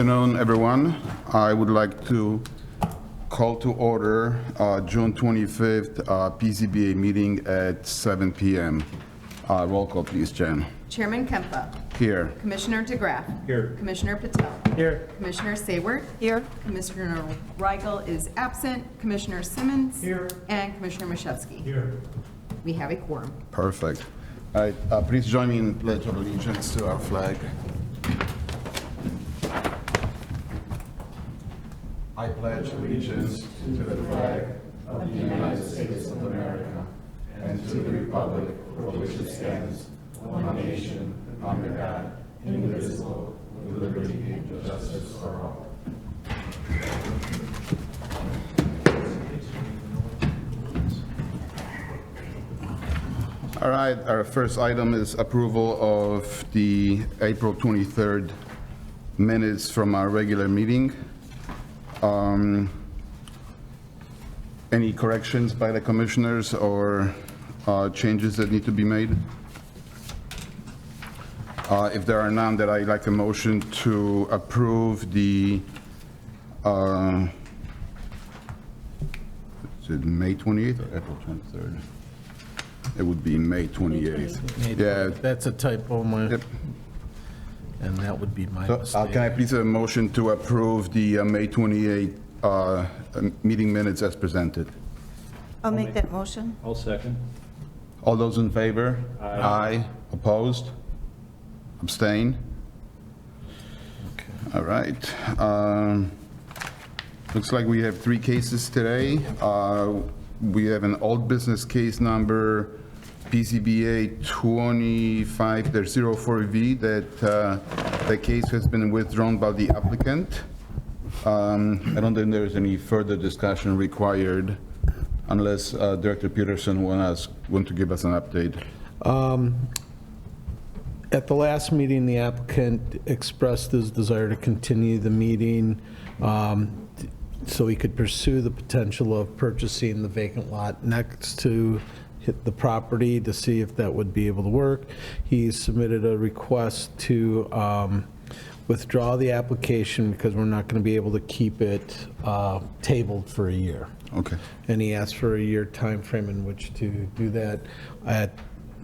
Good afternoon, everyone. I would like to call to order June 25th PZBA meeting at 7 p.m. Roll call, please, Jen. Chairman Kempa. Here. Commissioner DeGraff. Here. Commissioner Patel. Here. Commissioner Sayward. Here. Commissioner Weigel is absent. Commissioner Simmons. Here. And Commissioner Mashevsky. Here. We have a quorum. Perfect. All right, please join me in pledge of allegiance to our flag. I pledge allegiance to the flag of the United States of America and to the republic for which it stands, one nation, under God, indivisible, with liberty and justice for all. All right, our first item is approval of the April 23rd minutes from our regular meeting. Any corrections by the commissioners or changes that need to be made? If there are none, then I'd like a motion to approve the, is it May 28th or April 23rd? It would be May 28th. Yeah. That's a typo, Yep. and that would be my So, mistake. can I please have a motion to approve the May 28th meeting minutes as presented? I'll make that motion. I'll second. All those in favor? Aye. Opposed? Abstain? All right. Looks like we have 3 cases today. We have an old business case number PCBA 25-04V that the case has been withdrawn by the applicant. I don't think there's any further discussion required unless Director Peterson want to give us an update. At the last meeting, the applicant expressed his desire to continue the meeting so he could pursue the potential of purchasing the vacant lot next to the property to see if that would be able to work. He submitted a request to withdraw the application because we're not going to be able to keep it tabled for a year. Okay. And he asked for a year time frame in which to do that. At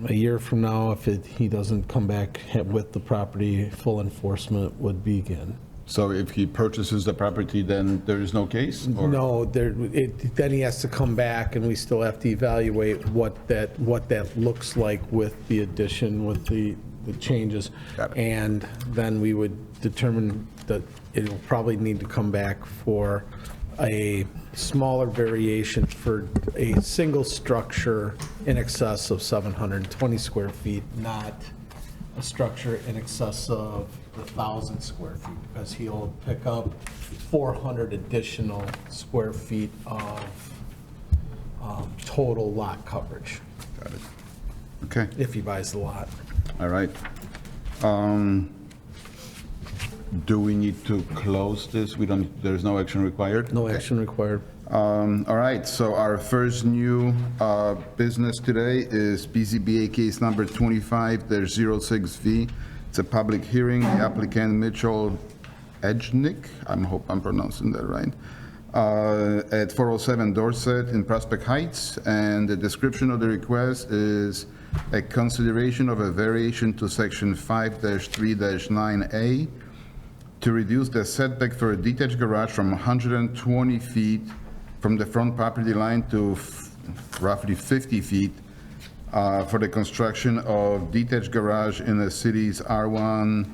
a year from now, if he doesn't come back with the property, full enforcement would begin. So if he purchases the property, then there is no case? Or- No, then he has to come back, and we still have to evaluate what that looks like with the addition, with the changes. Got it. And then we would determine that it'll probably need to come back for a smaller variation for a single structure in excess of 720 square feet, not a structure in excess of 1,000 square feet, because he'll pick up 400 additional square feet of total lot coverage Got it. Okay, if he buys the lot. all right. Do we need to close this? There's no action required? No Okay. action required. All right, so our first new business today is PZBA case number 25-06V. It's a public hearing. The applicant Mitchell Edgnick, I hope I'm pronouncing that right, at 407 Dorset in Prospect Heights. And the description of the request is a consideration of a variation to section 5-3-9A to reduce the setback for a detached garage from 120 feet from the front property line to roughly 50 feet for the construction of detached garage in the city's R1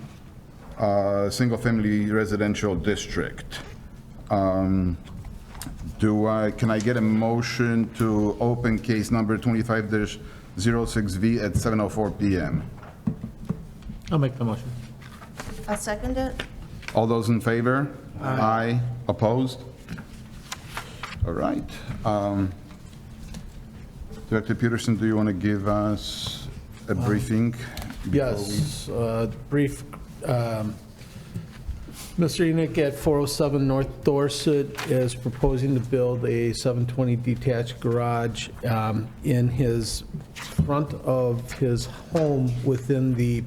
single-family residential district. Can I get a motion to open case number 25-06V at 7:04 p.m.? I'll make the motion. I'll second it. All those in favor? Aye. Opposed? All right. Director Peterson, do you want to give us a briefing? Yes, brief. Mr. Enoch at 407 North Dorset is proposing to build a 720 detached garage in his front of his home within the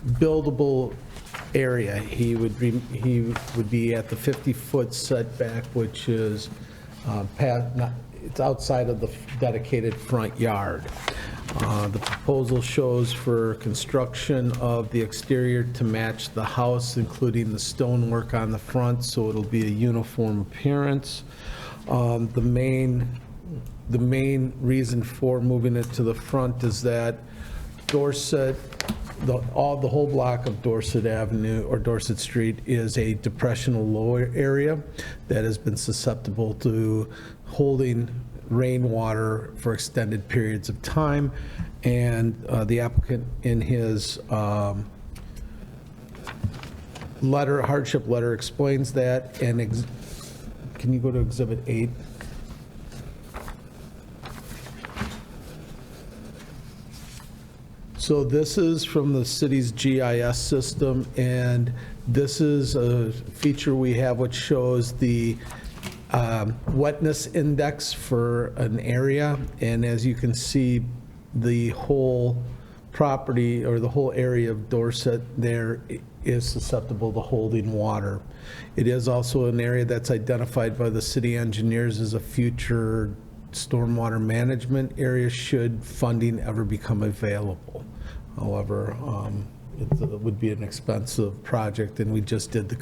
buildable area. He would be at the 50-foot setback, which is it's outside of the dedicated front yard. The proposal shows for construction of the exterior to match the house, including the stonework on the front, so it'll be a uniform appearance. The main reason for moving it to the front is that Dorset, the whole block of Dorset Avenue or Dorset Street is a depressional lower area that has been susceptible to holding rainwater for extended periods of time. And the applicant in his hardship letter explains that. And can you go to Exhibit 8? So this is from the city's GIS system, and this is a feature we have which shows the wetness index for an area. And as you can see, the whole property or the whole area of Dorset there is susceptible to holding water. It is also an area that's identified by the city engineers as a future stormwater management area should funding ever become available. However, it would be an expensive project, and we just did the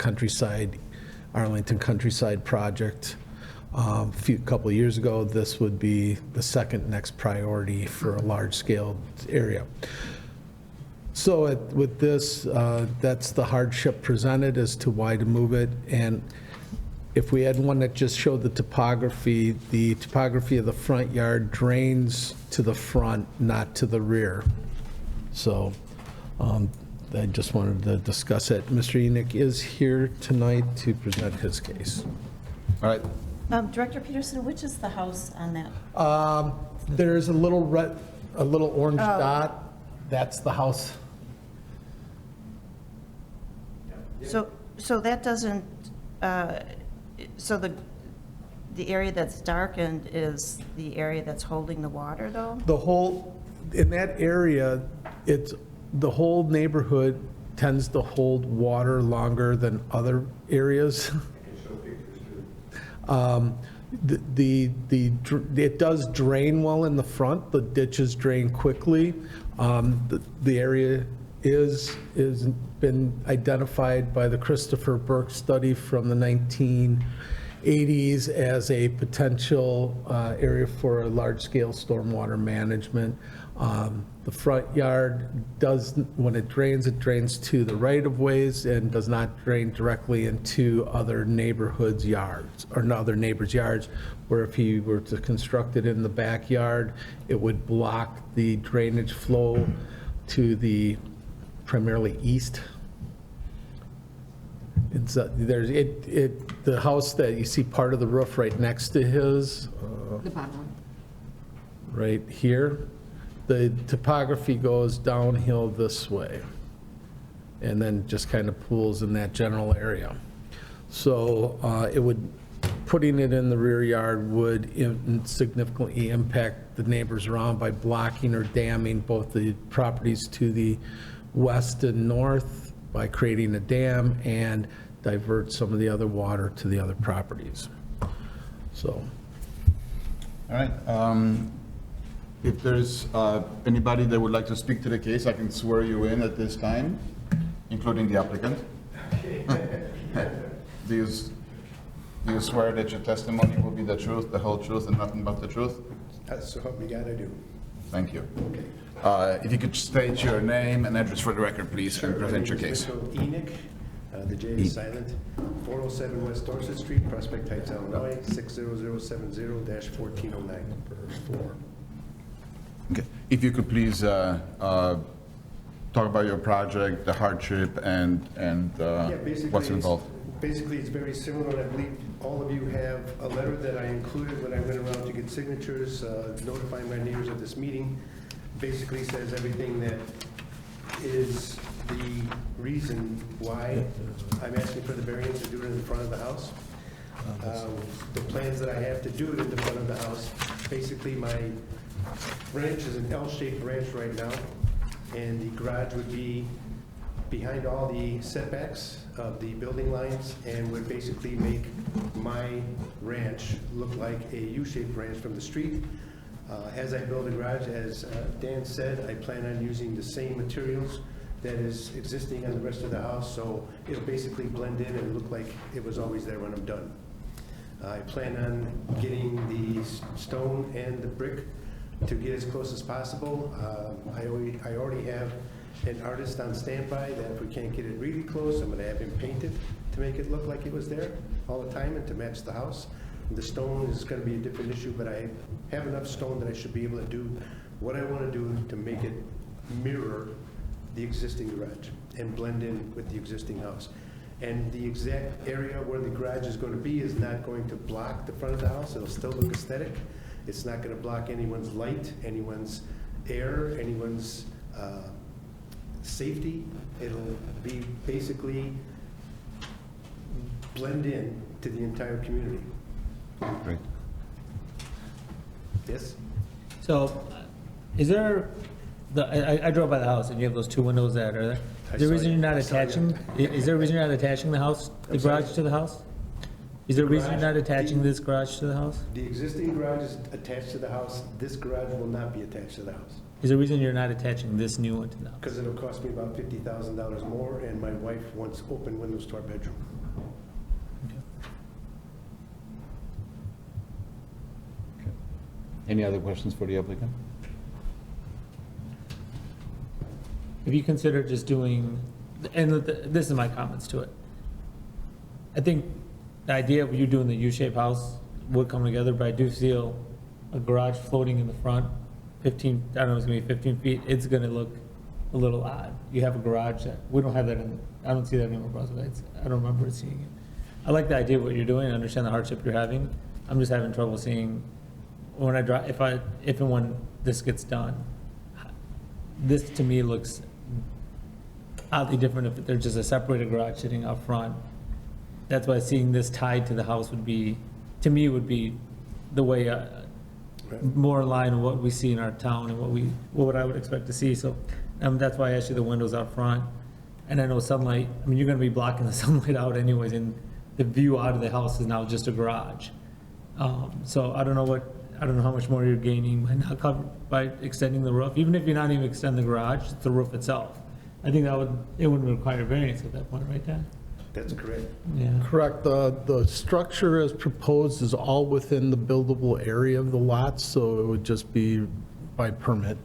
Arlington Countryside project a couple of years ago. This would be the second next priority for a large-scale area. So with this, that's the hardship presented as to why to move it. And if we had one that just showed the topography of the front yard drains to the front, not to the rear. So I just wanted to discuss it. Mr. Enoch is here tonight to present his case. All right. Director Peterson, which is the house on that? There's a little orange dot. That's the house. So that doesn't, so the area that's darkened is the area that's holding the water, though? In that area, the whole neighborhood tends to hold water longer than other areas. It does drain well in the front. The ditches drain quickly. The area is been identified by the Christopher Burke study from the 1980s as a potential area for a large-scale stormwater management. The front yard does, when it drains to the right-of-ways and does not drain directly into other neighborhoods' yards, or other neighbors' yards, where if he were to construct it in the backyard, it would block the drainage flow to the primarily east. The house that you see part of the roof right next to his, The bottom one. right here, the topography goes downhill this way and then just kind of pools in that general area. So putting it in the rear yard would significantly impact the neighbors around by blocking or damming both the properties to the west and north by creating a dam, and divert some of the other water to the other properties. So. All right. If there's anybody that would like to speak to the case, I can swear you in at this time, including the applicant. Do you swear that your testimony will be the truth, the whole truth, and nothing but the truth? That's what we gotta do. Thank you. If you could state your name and address for the record, please, and present your case. Mitchell Enoch, the J is silent, 407 West Dorset Street, Prospect Heights, Illinois, 60070-1409. Okay. If you could please talk about your project, the hardship, and what's involved. Basically, it's very similar, and I believe all of you have a letter that I included when I went around to get signatures, notifying my neighbors of this meeting. Basically says everything that is the reason why I'm asking for the variance to do it in the front of the house. The plans that I have to do it in the front of the house, basically my ranch is an L-shaped ranch right now, and the garage would be behind all the setbacks of the building lines and would basically make my ranch look like a U-shaped ranch from the street. As I build a garage, as Dan said, I plan on using the same materials that is existing on the rest of the house, so it'll basically blend in and look like it was always there when I'm done. I plan on getting the stone and the brick to get as close as possible. I already have an artist on standby that if we can't get it really close, I'm gonna have him paint it to make it look like it was there all the time and to match the house. The stone is gonna be a different issue, but I have enough stone that I should be able to do what I wanna do to make it mirror the existing garage and blend in with the existing house. And the exact area where the garage is going to be is not going to block the front of the house. It'll still look aesthetic. It's not going to block anyone's light, anyone's air, anyone's safety. It'll be basically blend in to the entire community. Great. Yes? So, is there, I drove by the house, and you have those two windows that are there. I Is there a saw reason you. you're not I saw you. attaching, is there a reason you're not attaching the house, the I'm sorry? garage to the house? Is there a reason you're not Garage, attaching this garage to the house? The existing garage is attached to the house. This garage will not be attached to the house. Is there a reason you're not attaching this new one to the house? Because it'll cost me about $50,000 more, and my wife wants open windows to our bedroom. Any other questions for the applicant? If you consider just doing, and this is my comments to it. I think the idea of you doing the U-shaped house would come together, but I do feel a garage floating in the front, 15, I don't know, it's gonna be 15 feet, it's gonna look a little odd. You have a garage that, we don't have that in, I don't see that anywhere, Brunswick. I don't remember seeing it. I like the idea of what you're doing, I understand the hardship you're having. I'm just having trouble seeing, when I drive, if and when this gets done, this to me looks oddly different if there's just a separated garage sitting up front. That's why seeing this tied to the house would be, to me, would be the way, more in line with what we see in our town and what I would expect to see. So, that's why I asked you the windows out front. And I know sunlight, I mean, you're gonna be blocking the sunlight out anyways, and the view out of the house is now just a garage. So I don't know how much more you're gaining by not by extending the roof, even if you're not even extending the garage, it's the roof itself. I think it wouldn't require variance at that point, right, Dan? That's correct. Yeah. Correct. The structure as proposed is all within the buildable area of the lot, so it would just be by permit.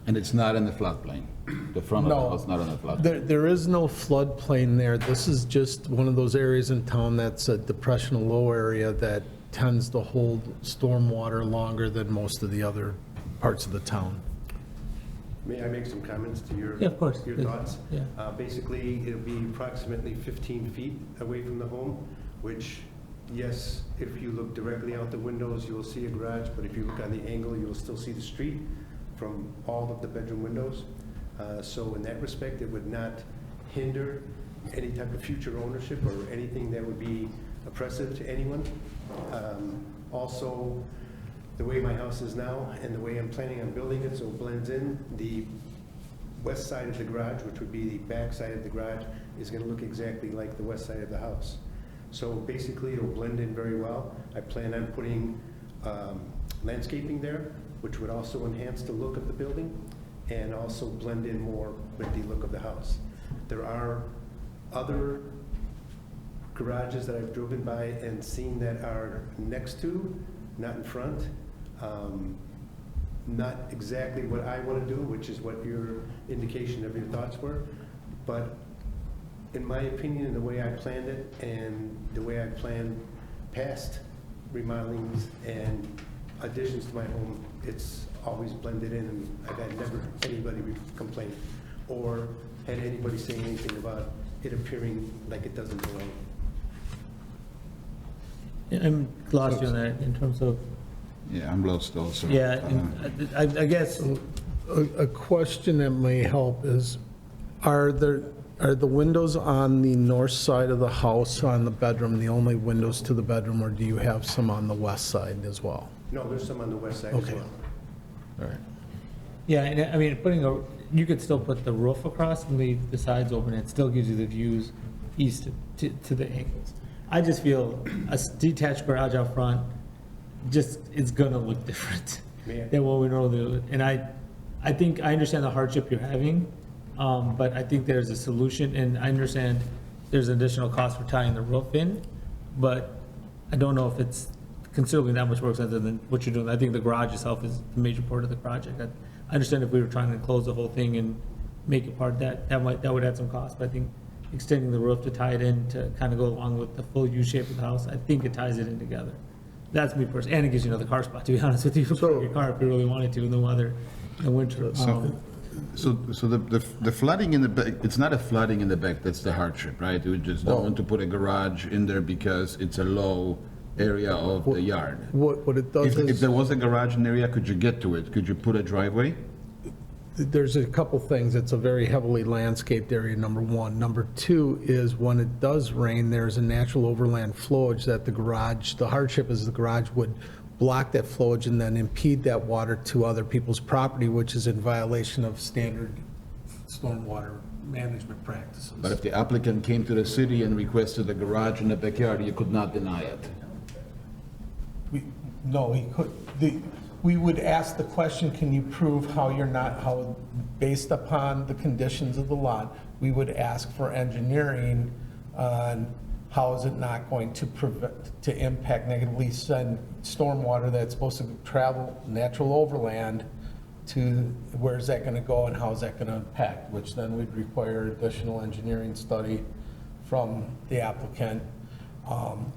And it's not in the floodplain? The front of the No. house not in the floodplain? There is no floodplain there. This is just one of those areas in town that's a depressional low area that tends to hold stormwater longer than most of the other parts of the town. May I make some comments to your Yeah, of course. your thoughts? Yeah. Basically, it'll be approximately 15 feet away from the home, which, yes, if you look directly out the windows, you will see a garage, but if you look on the angle, you will still see the street from all of the bedroom windows. So in that respect, it would not hinder any type of future ownership or anything that would be oppressive to anyone. Also, the way my house is now and the way I'm planning on building it, so it blends in, the west side of the garage, which would be the back side of the garage, is gonna look exactly like the west side of the house. So basically, it'll blend in very well. I plan on putting landscaping there, which would also enhance the look of the building and also blend in more with the look of the house. There are other garages that I've driven by and seen that are next to, not in front. Not exactly what I want to do, which is what your indication of your thoughts were, but in my opinion, and the way I planned it and the way I planned past remodelings and additions to my home, it's always blended in, and I've had never anybody complain or had anybody say anything about it appearing like it doesn't belong. I'm lost you on that in terms of, Yeah, I'm lost also. yeah, and I guess, A question that may help is, are the windows on the north side of the house on the bedroom the only windows to the bedroom, or do you have some on the west side as well? No, there's some on the west side as Okay. well. All right. yeah, and I mean, you could still put the roof across and leave the sides open, it still gives you the views east to the angles. I just feel a detached garage out front, just, it's gonna look different Yeah. than what we normally do. And I think, I understand the hardship you're having, but I think there's a solution, and I understand there's additional cost for tying the roof in, but I don't know if it's considerably that much more expensive than what you're doing. I think the garage itself is the major part of the project. I understand if we were trying to close the whole thing and make it part, that would add some cost, but I think extending the roof to tie it in to kind of go along with the full U shape of the house, I think it ties it in together. That's me personally, and it gives you another car spot, to be honest with you, for your car if you really wanted to in the weather, in the winter. So the flooding in the back, it's not a flooding in the back, that's the hardship, right? You just don't want to put a garage in there because it's a low area of the yard. What it does If is, there was a garage in the area, could you get to it? Could you put a driveway? there's a couple things. It's a very heavily landscaped area, number one. Number two is when it does rain, there's a natural overland flowage that the garage, the hardship is the garage would block that flowage and then impede that water to other people's property, which is in violation of standard stormwater management practices. But if the applicant came to the city and requested a garage in the backyard, you could not deny it. No, he could, we would ask the question, can you prove how you're not, how, based upon the conditions of the lot, we would ask for engineering on how is it not going to prevent, to impact negatively send stormwater that's supposed to travel natural overland to, where's that gonna go and how's that gonna impact, which then would require additional engineering study from the applicant.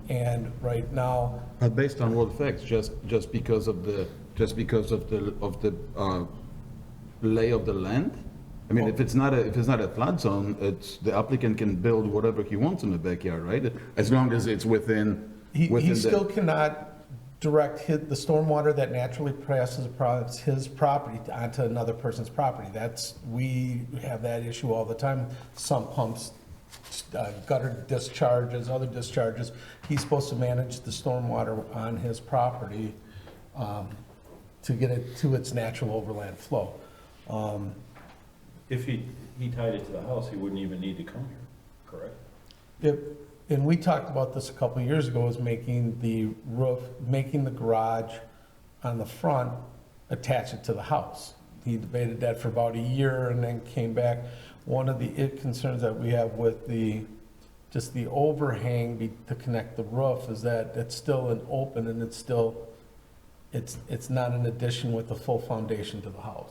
And right now, But based on what facts, just because of the lay of the land? I mean, if it's not a flood zone, the applicant can build whatever he wants in the backyard, right? As long as it's within he still the, cannot direct the stormwater that naturally passes across his property onto another person's property. We have that issue all the time. Sump pumps, gutter discharges, other discharges. He's supposed to manage the stormwater on his property to get it to its natural overland flow. If he tied it to the house, he wouldn't even need to come here, correct? And we talked about this a couple of years ago, is making the roof, making the garage on the front, attach it to the house. He debated that for about a year and then came back. One of the concerns that we have with just the overhang to connect the roof is that it's still an open and it's not an addition with the full foundation to the house.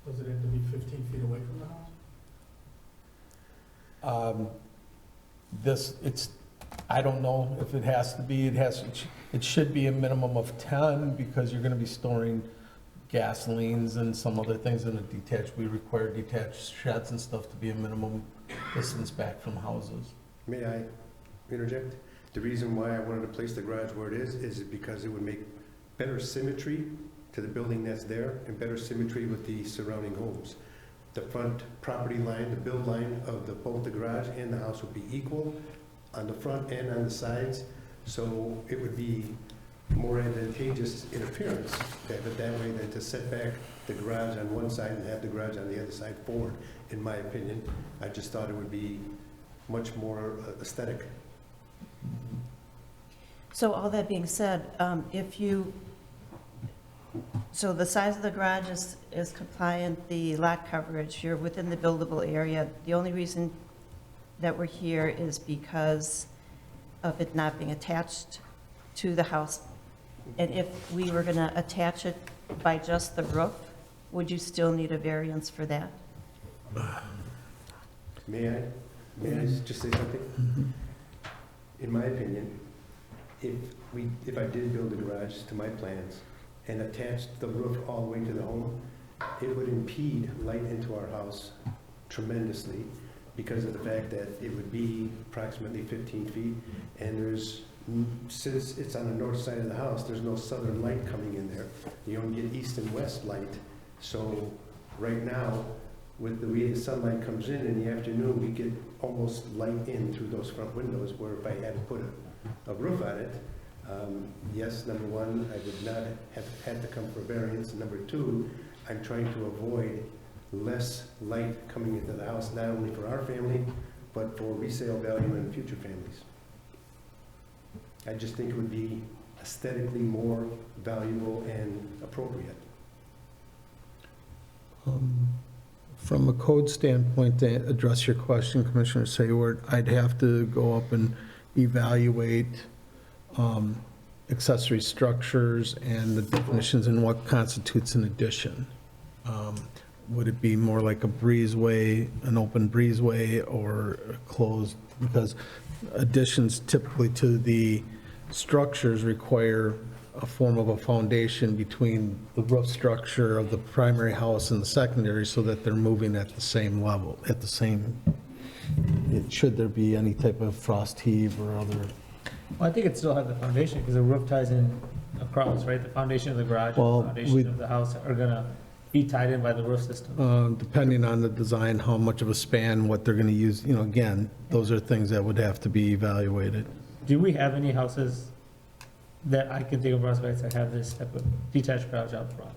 Does it have to be 15 feet away from the house? I don't know if it has to be, it should be a minimum of 10 because you're gonna be storing gasolines and some other things in a detached, we require detached sheds and stuff to be a minimum distance back from houses. May I interject? The reason why I wanted to place the garage where it is because it would make better symmetry to the building that's there and better symmetry with the surrounding homes. The front property line, the build line of both the garage and the house would be equal on the front and on the sides, so it would be more advantageous in appearance to have it that way than to set back the garage on one side and have the garage on the other side forward, in my opinion. I just thought it would be much more aesthetic. So all that being said, so the size of the garage is compliant, the lot coverage, you're within the buildable area. The only reason that we're here is because of it not being attached to the house. And if we were going to attach it by just the roof, would you still need a variance for that? May I just say something? In my opinion, if I did build a garage to my plans and attached the roof all the way to the home, it would impede light into our house tremendously because of the fact that it would be approximately 15 feet, and since it's on the north side of the house, there's no southern light coming in there. You only get east and west light. So right now, with the way the sunlight comes in the afternoon, we get almost light in through those front windows, where if I had to put a roof on it, yes, number one, I would not have had to come for variance. Number two, I'm trying to avoid less light coming into the house, not only for our family, but for resale value and future families. I just think it would be aesthetically more valuable and appropriate. From a code standpoint, to address your question, Commissioner Sayward, I'd have to go up and evaluate accessory structures and the definitions and what constitutes an addition. Would it be more like a breezeway, an open breezeway, or a closed? Because additions typically to the structures require a form of a foundation between the roof structure of the primary house and the secondary so that they're moving at the same level, at the same, should there be any type of frost heave or other. Well, I think it still has the foundation, because the roof ties in across, right? The foundation of the garage and Well, the foundation of the house are gonna be tied in by the roof system. Depending on the design, how much of a span, what they're going to use, again, those are things that would have to be evaluated. Do we have any houses that I can think of, Prospects, that have this type of detached garage out front?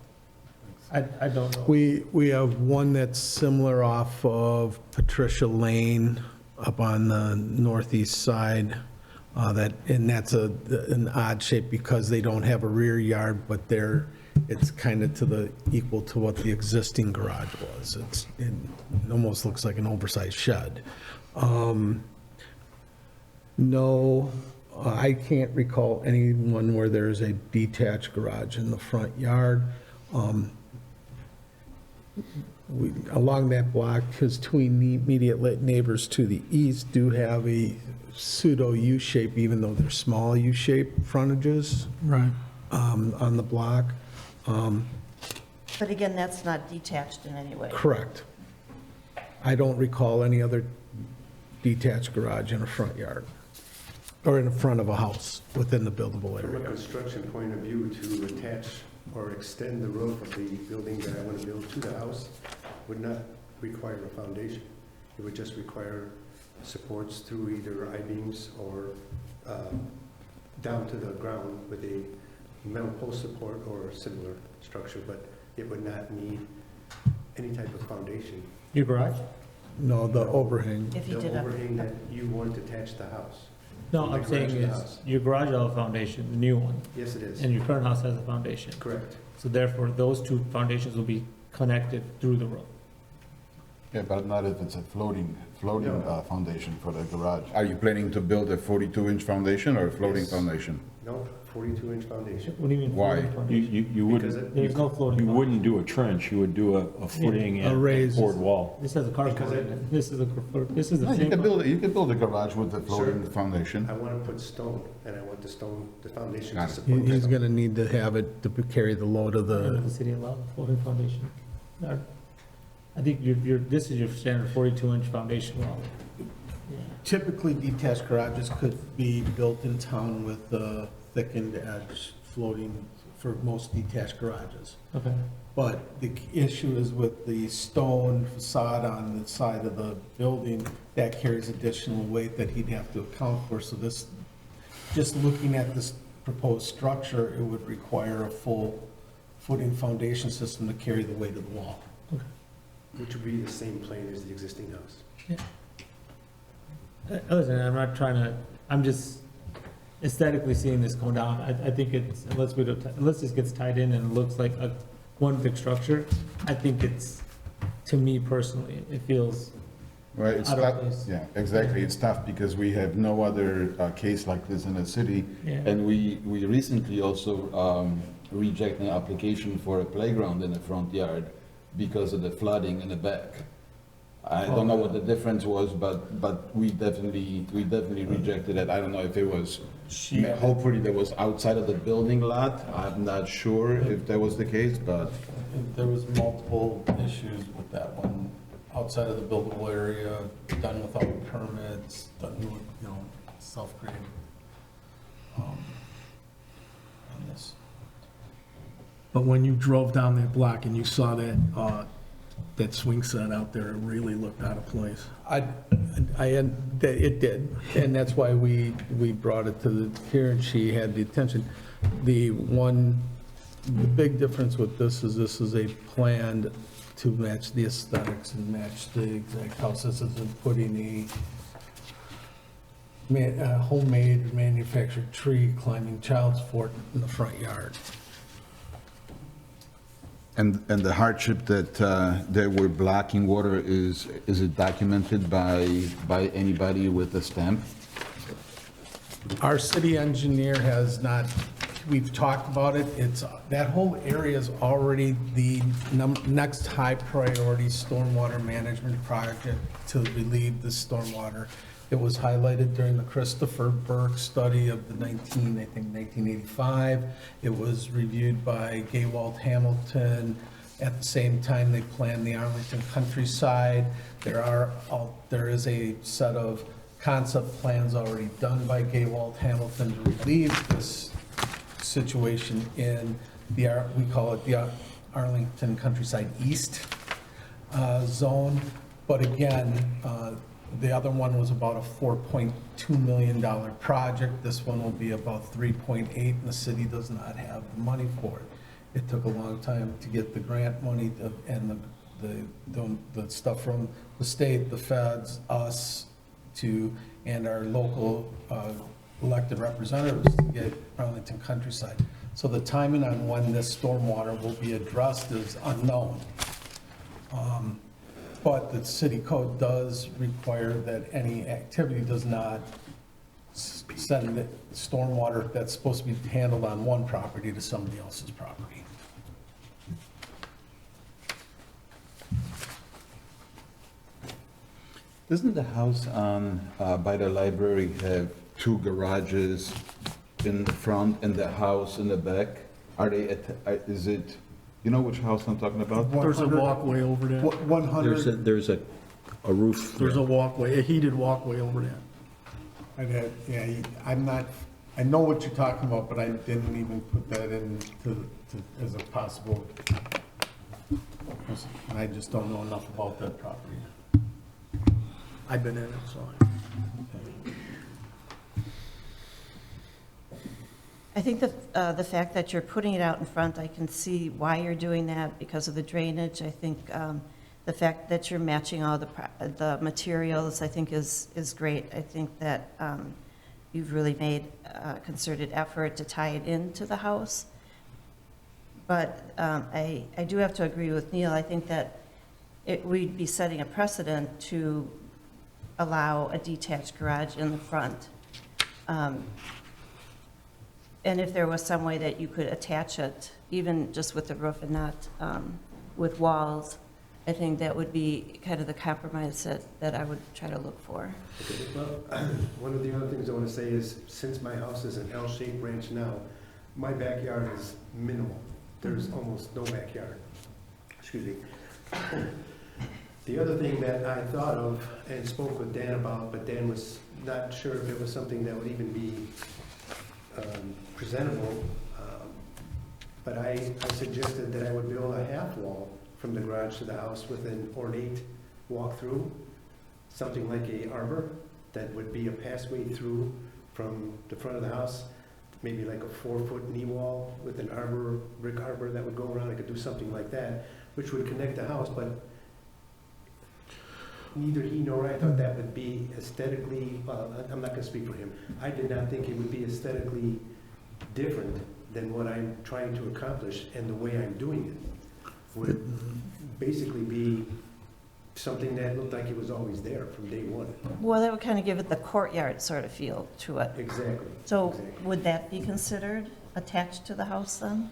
I don't know. We have one that's similar off of Patricia Lane up on the northeast side, and that's an odd shape because they don't have a rear yard, but it's kind of equal to what the existing garage was. It almost looks like an oversized shed. No, I can't recall anyone where there's a detached garage in the front yard. Along that block, his two immediate neighbors to the east do have a pseudo U-shape, even though they're small U-shape frontages. Right. On the block. But again, that's not detached in any way. Correct. I don't recall any other detached garage in a front yard, or in the front of a house within the buildable From a area. construction point of view, to attach or extend the roof of the building that I want to build to the house would not require a foundation. It would just require supports through either I-beams or down to the ground with a metal post support or similar structure, but it would not need any type of foundation. Your garage? No, the overhang. If you did The a, overhang that you want to attach to the house. No, My I'm saying garage to the is, house. your garage will have a foundation, the new one, Yes, it is. and your current house has a foundation. Correct. So therefore, those two foundations will be connected through the roof. Yeah, but not if it's a floating No. foundation for the garage. Are you planning to build a 42-inch foundation or a floating Yes. foundation? No, 42-inch foundation. What do you mean? Why? floating foundation? You Because wouldn't, There's no floating. you foundation. wouldn't do a trench, you would do a footing A and raised- poured wall. This has a carport Because in it. This is the No, you same. can build a garage with a floating foundation. I want to put stone, and I want the foundation Got to it. support the He's stone. going to need to have it to carry the load of The the, city allowed a floating foundation. I think this is your standard 42-inch foundation wall. Yeah. Typically, detached garages could be built in town with a thickened edge floating for most detached garages. Okay. But the issue is with the stone facade on the side of the building, that carries additional weight that he'd have to account for. So this, just looking at this proposed structure, it would require a full footing foundation system to carry the weight of the wall. Which would be the same plane as the existing house. Listen, I'm not trying to, I'm just aesthetically seeing this come down. I think it's, unless this gets tied in and looks like one big structure, I think it's, to me personally, it feels Well, it's out of tough, place. yeah, exactly, it's tough because we have no other case like this in the city. Yeah. And we recently also rejected an application for a playground in the front yard because of the flooding in the back. I don't know what the difference was, but we definitely rejected it. I don't know if it was, hopefully that was outside of the building lot. I'm not sure if that was the case, but There was multiple issues with that one, outside of the buildable area, done without permits, done with, self-created. On this. But when you drove down that block and you saw that swing set out there, it really looked out of place. it did, and that's why we brought it to the, Karen, she had the attention. The big difference with this is a planned to match the aesthetics and match the exact house. This isn't putting a homemade or manufactured tree climbing child's fort in the front yard. And the hardship that we're blocking water is it documented by anybody with a stamp? Our city engineer has not, we've talked about it, that whole area is already the next high priority stormwater management project to relieve the stormwater. It was highlighted during the Christopher Burke study of the 1985. It was reviewed by Gaywald Hamilton. At the same time, they planned the Arlington countryside. There is a set of concept plans already done by Gaywald Hamilton to relieve this situation in we call it the Arlington Countryside East zone. But again, the other one was about a $4.2 million project. This one will be about 3.8, and the city does not have the money for it. It took a long time to get the grant money and the stuff from the state, the feds, us, and our local elected representatives to get Arlington Countryside. So the timing on when this stormwater will be addressed is unknown. But the city code does require that any activity does not send the stormwater that's supposed to be handled on one property to somebody else's property. Doesn't the house on, by the library have two garages in the front and the house in the back? Are they, is it, you know which house I'm talking about? There's a walkway over there. 100, There's a roof. There's a walkway, a heated walkway over there. I know what you're talking about, but I didn't even put that in as a possible, I just don't know enough about that property. I've been in it, so. I think the fact that you're putting it out in front, I can see why you're doing that because of the drainage. I think the fact that you're matching all the materials, I think is great. I think that you've really made a concerted effort to tie it into the house. But I do have to agree with Neil. I think that we'd be setting a precedent to allow a detached garage in the front. And if there was some way that you could attach it, even just with the roof and not with walls, I think that would be kind of the compromise that I would try to look for. Okay, well, one of the other things I want to say is, since my house is an L-shaped ranch now, my backyard is minimal. There's almost no backyard. Excuse me. The other thing that I thought of and spoke with Dan about, but Dan was not sure if it was something that would even be presentable, but I suggested that I would build a half wall from the garage to the house with an ornate walk-through, something like a arbor that would be a passway through from the front of the house, maybe like a 4-foot knee wall with an arbor, brick arbor that would go around. I could do something like that, which would connect the house, but neither he nor I thought that would be aesthetically, well, I'm not going to speak for him. I did not think it would be aesthetically different than what I'm trying to accomplish, and the way I'm doing it would basically be something that looked like it was always there from day one. Well, that would kind of give it the courtyard sort of feel to it. Exactly. So exactly. would that be considered attached to the house then?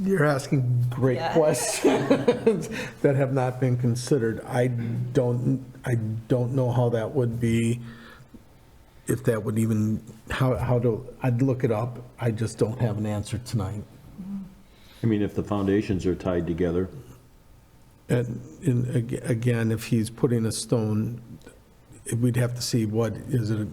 You're asking great Yeah. questions that have not been considered. I don't know how that would be, if that would even, I'd look it up. I just don't have an answer tonight. I mean, if the foundations are tied together, And again, if he's putting a stone, we'd have to see what is it,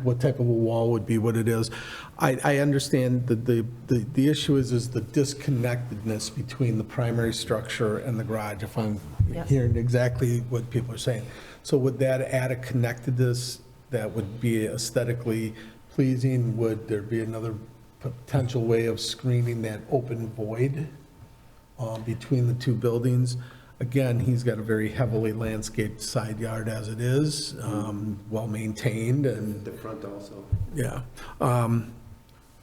what type of a wall would be what it is. I understand that the issue is the disconnectedness between the primary structure and the garage, if I'm Yes. hearing exactly what people are saying. So would that add a connectedness that would be aesthetically pleasing? Would there be another potential way of screening that open void between the two buildings. Again, he's got a very heavily landscaped side yard as it is, well-maintained and, The front also. yeah.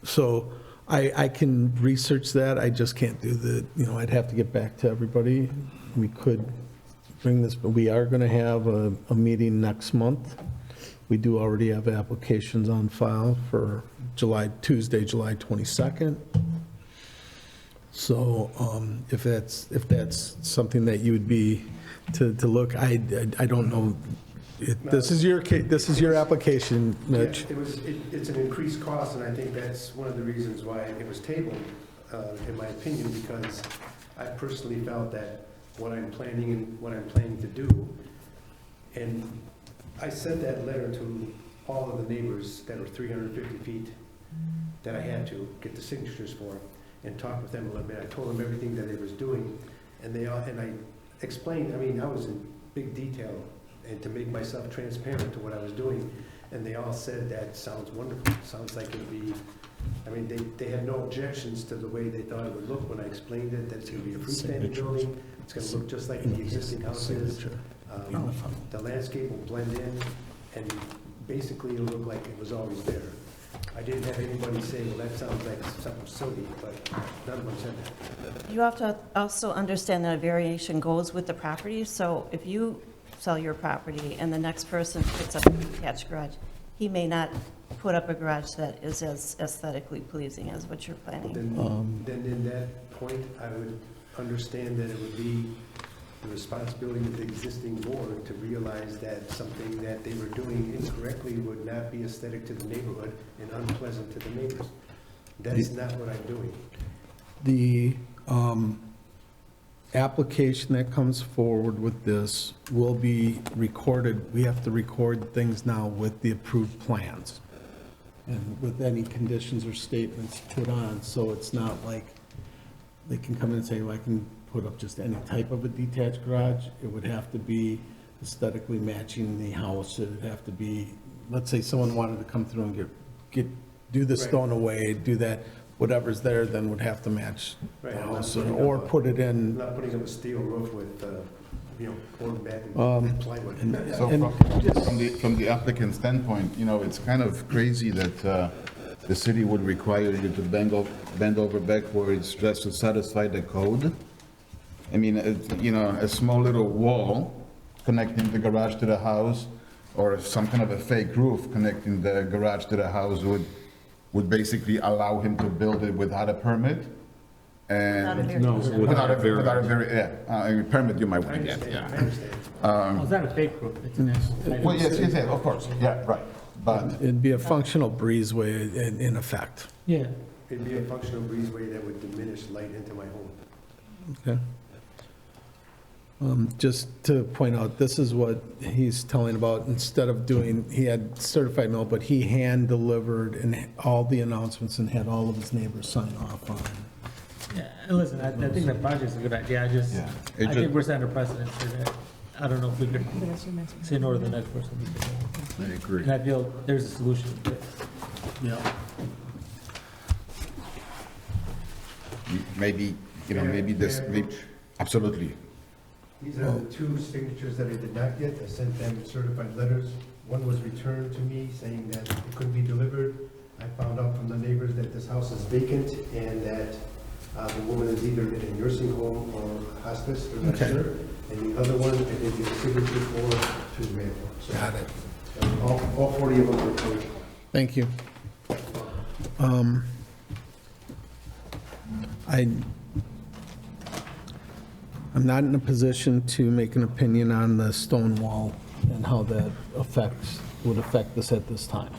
So I can research that, I just can't do I'd have to get back to everybody. We could bring this, but we are going to have a meeting next month. We do already have applications on file for Tuesday, July 22nd. So if that's something that you would be to look, I don't know. This is your application, Mitch. Yeah, it's an increased cost, and I think that's one of the reasons why it was tabled, in my opinion, because I personally felt that what I'm planning to do, and I sent that letter to all of the neighbors that were 350 feet that I had to get the signatures for, and talk with them a little bit. I told them everything that they was doing, and I explained, I was in big detail, and to make myself transparent to what I was doing, and they all said, that sounds wonderful, sounds like it'll be, they had no objections to the way they thought it would look when I explained it, that it's gonna be a freestanding building, it's gonna look just like the existing house is. The landscape will blend in, and basically it'll look like it was always there. I didn't have anybody say, well, that sounds like something silly, but none of them said that. You have to also understand that a variation goes with the property, so if you sell your property and the next person puts up a detached garage, he may not put up a garage that is as aesthetically pleasing as what you're planning. Then in that point, I would understand that it would be the responsibility of the existing board to realize that something that they were doing incorrectly would not be aesthetic to the neighborhood and unpleasant to the neighbors. That's not what I'm doing. The application that comes forward with this will be recorded. We have to record things now with the approved plans and with any conditions or statements put on, so it's not like they can come in and say, well, I can put up just any type of a detached garage. It would have to be aesthetically matching the house. It would have to be, let's say someone wanted to come through and do the stone away, do that, whatever's there then would have to match the Right, I'm house, not putting or up a- put it I'm in. not putting up a steel roof with, board mat and plywood. So from the applicant standpoint, it's kind of crazy that the city would require you to bend over backwards just to satisfy the code. A small little wall connecting the garage to the house, or some kind of a fake roof connecting the garage to the house would basically allow him to build it without a permit. Not a And variation. without a permit, you might I want to get, understand, I yeah. understand. Oh, it's not a fake roof, it's an actual. Well, yes, of course, yeah, right. But It'd be a functional breezeway in effect. Yeah, It'd be a functional breezeway that would diminish light into my home. Okay. Just to point out, this is what he's telling about, instead of doing, he had certified mail, but he hand-delivered and all the announcements and had all of his neighbors sign off on. yeah, and listen, I think the project's a good idea, Yeah, it I ju- think we're setting a precedent for that. I don't know if we could say no to the next person. I agree. And I feel there's a solution. Yeah. Maybe, absolutely. These are the two signatures that I did not get. I sent them certified letters. One was returned to me saying that it couldn't be delivered. I found out from the neighbors that this house is vacant and that the woman is either in a nursing home or hospice, they're not Okay. sure. And the other one, I did get a signature for Tuesday. So Got it. all 40 of them were approved. Thank you. I'm not in a position to make an opinion on the stone wall and how that would affect this at this time.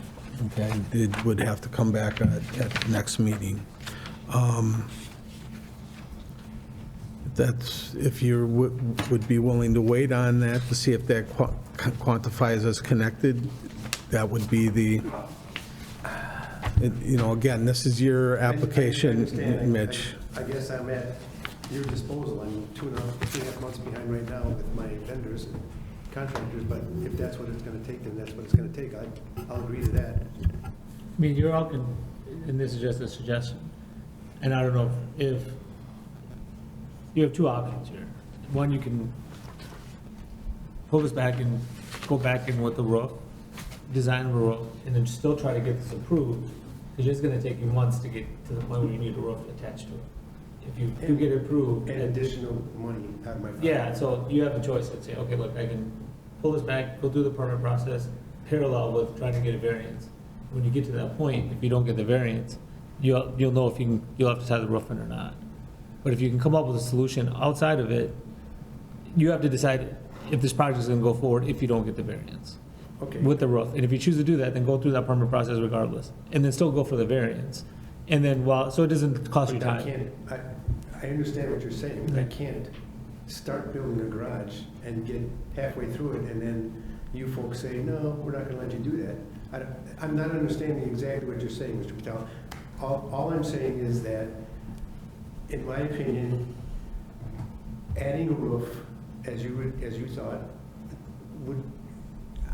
Okay, it would have to come back at the next meeting. If you would be willing to wait on that to see if that quantifies as connected, that would be again, this is your I application, understand. Mitch. I guess I'm at your disposal. I'm 2.5 months behind right now with my vendors and contractors, but if that's what it's gonna take, then that's what it's gonna take. I'll agree to that. I mean, you're all, and this is just a suggestion, and I don't know if you have two options here. One, you can pull this back and go back in with the roof, design of a roof, and then still try to get this approved, because it's gonna take you months to get to the point where you need a roof attached to it. If you do get it approved. And additional money out of my. Yeah, so you have a choice and say, okay, look, I can pull this back, go through the permit process, parallel with trying to get a variance. When you get to that point, if you don't get the variance, you'll know if you'll have to tie the roof in or not. But if you can come up with a solution outside of it, you have to decide if this project is gonna go forward if you don't get the variance Okay. with the roof. And if you choose to do that, then go through that permit process regardless, and then still go for the variance. And then, so it doesn't cost you But I time. can't, I understand what you're saying, but I can't start building a garage and get halfway through it, and then you folks say, no, we're not gonna let you do that. I'm not understanding exactly what you're saying, Mr. Patel. All I'm saying is that, in my opinion, adding a roof, as you thought,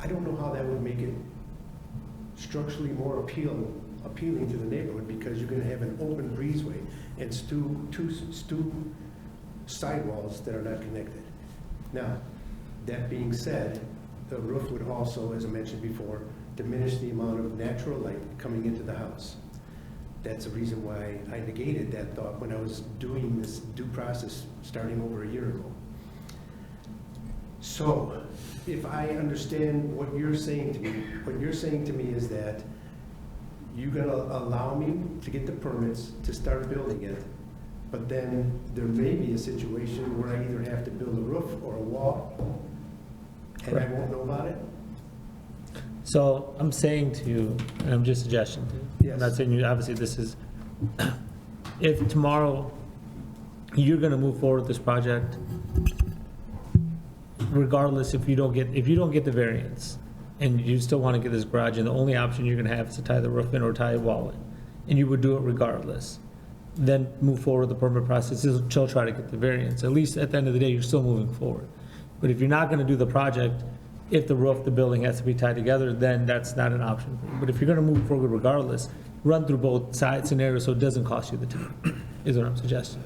I don't know how that would make it structurally more appealing to the neighborhood, because you're gonna have an open breezeway and two sidewalls that are not connected. Now, that being said, the roof would also, as I mentioned before, diminish the amount of natural light coming into the house. That's the reason why I negated that thought when I was doing this due process starting over a year ago. So, if I understand what you're saying to me is that you're gonna allow me to get the permits to start building it, but then there may be a situation where I either have to build a roof or a wall, and I won't know about it? So I'm saying to you, and I'm just suggesting to you, I'm not Yes. saying you, obviously this is, if tomorrow you're gonna move forward with this project, regardless if you don't get the variance, and you still wanna get this garage, and the only option you're gonna have is to tie the roof in or tie a wall in, and you would do it regardless, then move forward with the permit process, still try to get the variance. At least at the end of the day, you're still moving forward. But if you're not gonna do the project, if the roof, the building has to be tied together, then that's not an option for you. But if you're gonna move forward regardless, run through both side scenarios so it doesn't cost you the time, is what I'm suggesting.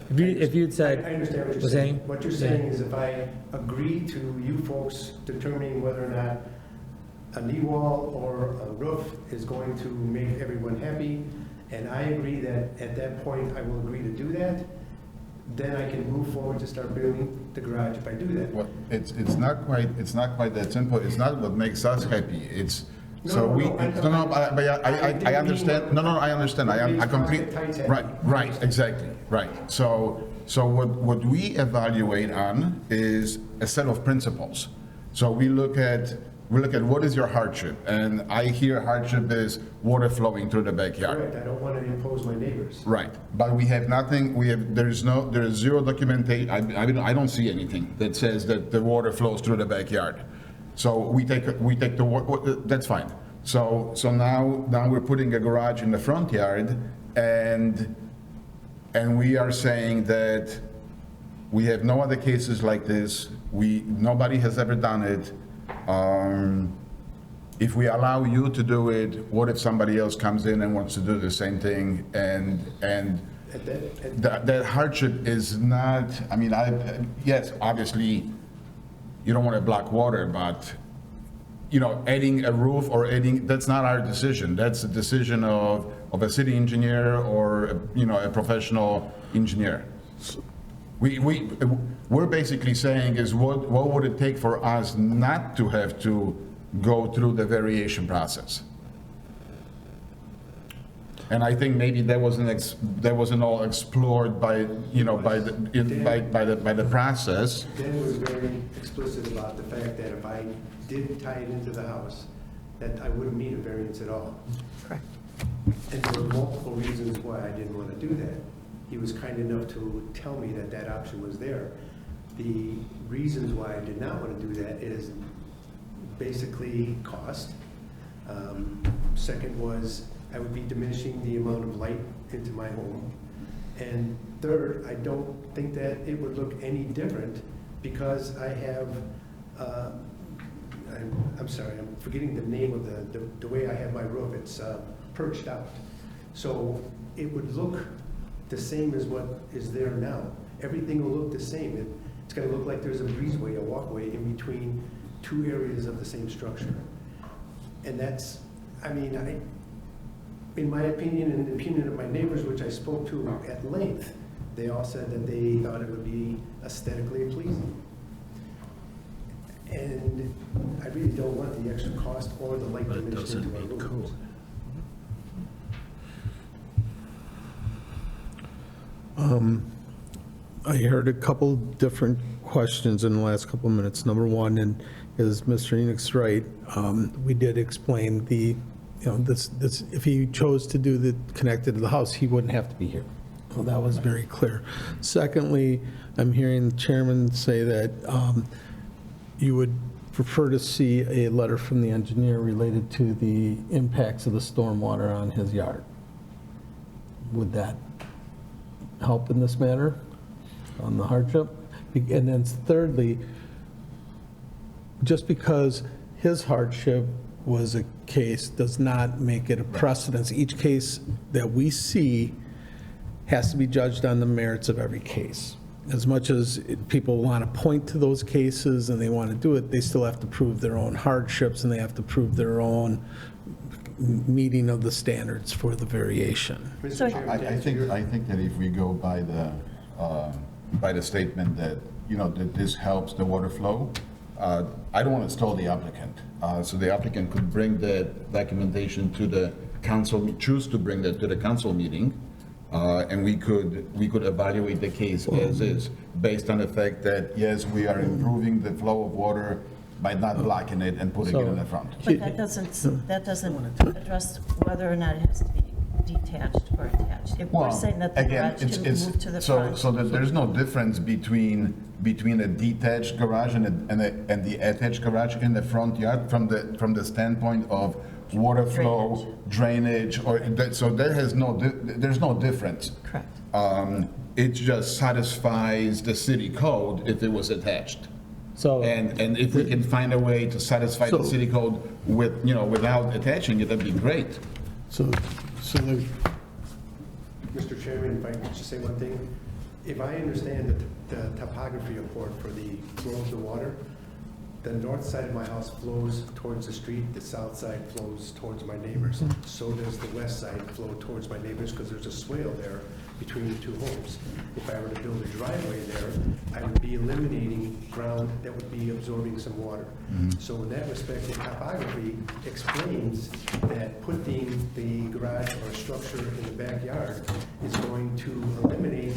If you'd said. I understand what you're was saying. saying? What you're saying is if I agree to you folks determining whether or not a knee wall or a roof is going to make everyone happy, and I agree that at that point I will agree to do that, then I can move forward to start building the garage if I do that. Well, it's not quite that simple. It's not what makes us happy. It's, so we, I understand. No, I understand. I complete, right, exactly, right. So what we evaluate on is a set of principles. So we look at what is your hardship, and I hear hardship is water flowing through the backyard. Correct, I don't want to impose my neighbors. Right, but we have nothing, there is zero documentation, I don't see anything that says that the water flows through the backyard. So we take the water, that's fine. So now we're putting a garage in the front yard, and we are saying that we have no other cases like this, nobody has ever done it. If we allow you to do it, what if somebody else comes in and wants to do the same thing? And that hardship is not, I mean, yes, obviously, you don't want to block water, but, adding a roof or that's not our decision. That's the decision of a city engineer or, a professional engineer. We're basically saying is what would it take for us not to have to go through the variation process? And I think maybe that wasn't all explored by the process. Dan was very explicit about the fact that if I did tie it into the house, that I wouldn't need a variance at all. Correct. And there were multiple reasons why I didn't want to do that. He was kind enough to tell me that that option was there. The reasons why I did not want to do that is basically cost. Second was I would be diminishing the amount of light into my home. And third, I don't think that it would look any different because I have, I'm sorry, I'm forgetting the name of the way I have my roof. It's perched out. So it would look the same as what is there now. Everything will look the same. It's gonna look like there's a breezeway, a walkway in between two areas of the same structure. And that's, I mean, in my opinion and the opinion of my neighbors, which I spoke to at length, they all said that they thought it would be aesthetically pleasing. And I really don't want the extra cost or the light dimension into our rooms. I heard a couple different questions in the last couple of minutes. Number one, and is Mr. Enoch's right, we did explain the, this, if he chose to do the connected to the house, he wouldn't have to be here. Well, that was very clear. Secondly, I'm hearing the chairman say that you would prefer to see a letter from the engineer related to the impacts of the stormwater on his yard. Would that help in this matter on the hardship? And then thirdly, just because his hardship was a case does not make it a precedence. Each case that we see has to be judged on the merits of every case. As much as people want to point to those cases and they want to do it, they still have to prove their own hardships and they have to prove their own meeting of the standards for the variation. So- Mr. Chairman, to I answer your- think that if we go by the statement that, that this helps the water flow, I don't want to stall the applicant. So the applicant could bring the documentation to the council, choose to bring that to the council meeting, and we could evaluate the case as is, based on the fact that, yes, we are improving the flow of water by not blocking it and putting it in the front. But that doesn't address whether or not it has to be detached or attached. If we're saying that the Again, garage can move to the so front. that there's no difference between a detached garage and the attached garage in the front yard from the standpoint of water flow, drainage, so there's no difference. Correct. It just satisfies the city code if it was attached. So, And if we can find a way to satisfy the So- city code with, without attaching it, that'd be great. So the Mr. Chairman, if I could just say one thing. If I understand the topography report for the flow of the water, the north side of my house flows towards the street, the south side flows towards my neighbors. So does the west side flow towards my neighbors because there's a swale there between the two homes. If I were to build a driveway there, I would be eliminating ground that would be absorbing some water. So in that respect, the topography explains that putting the garage or structure in the backyard is going to eliminate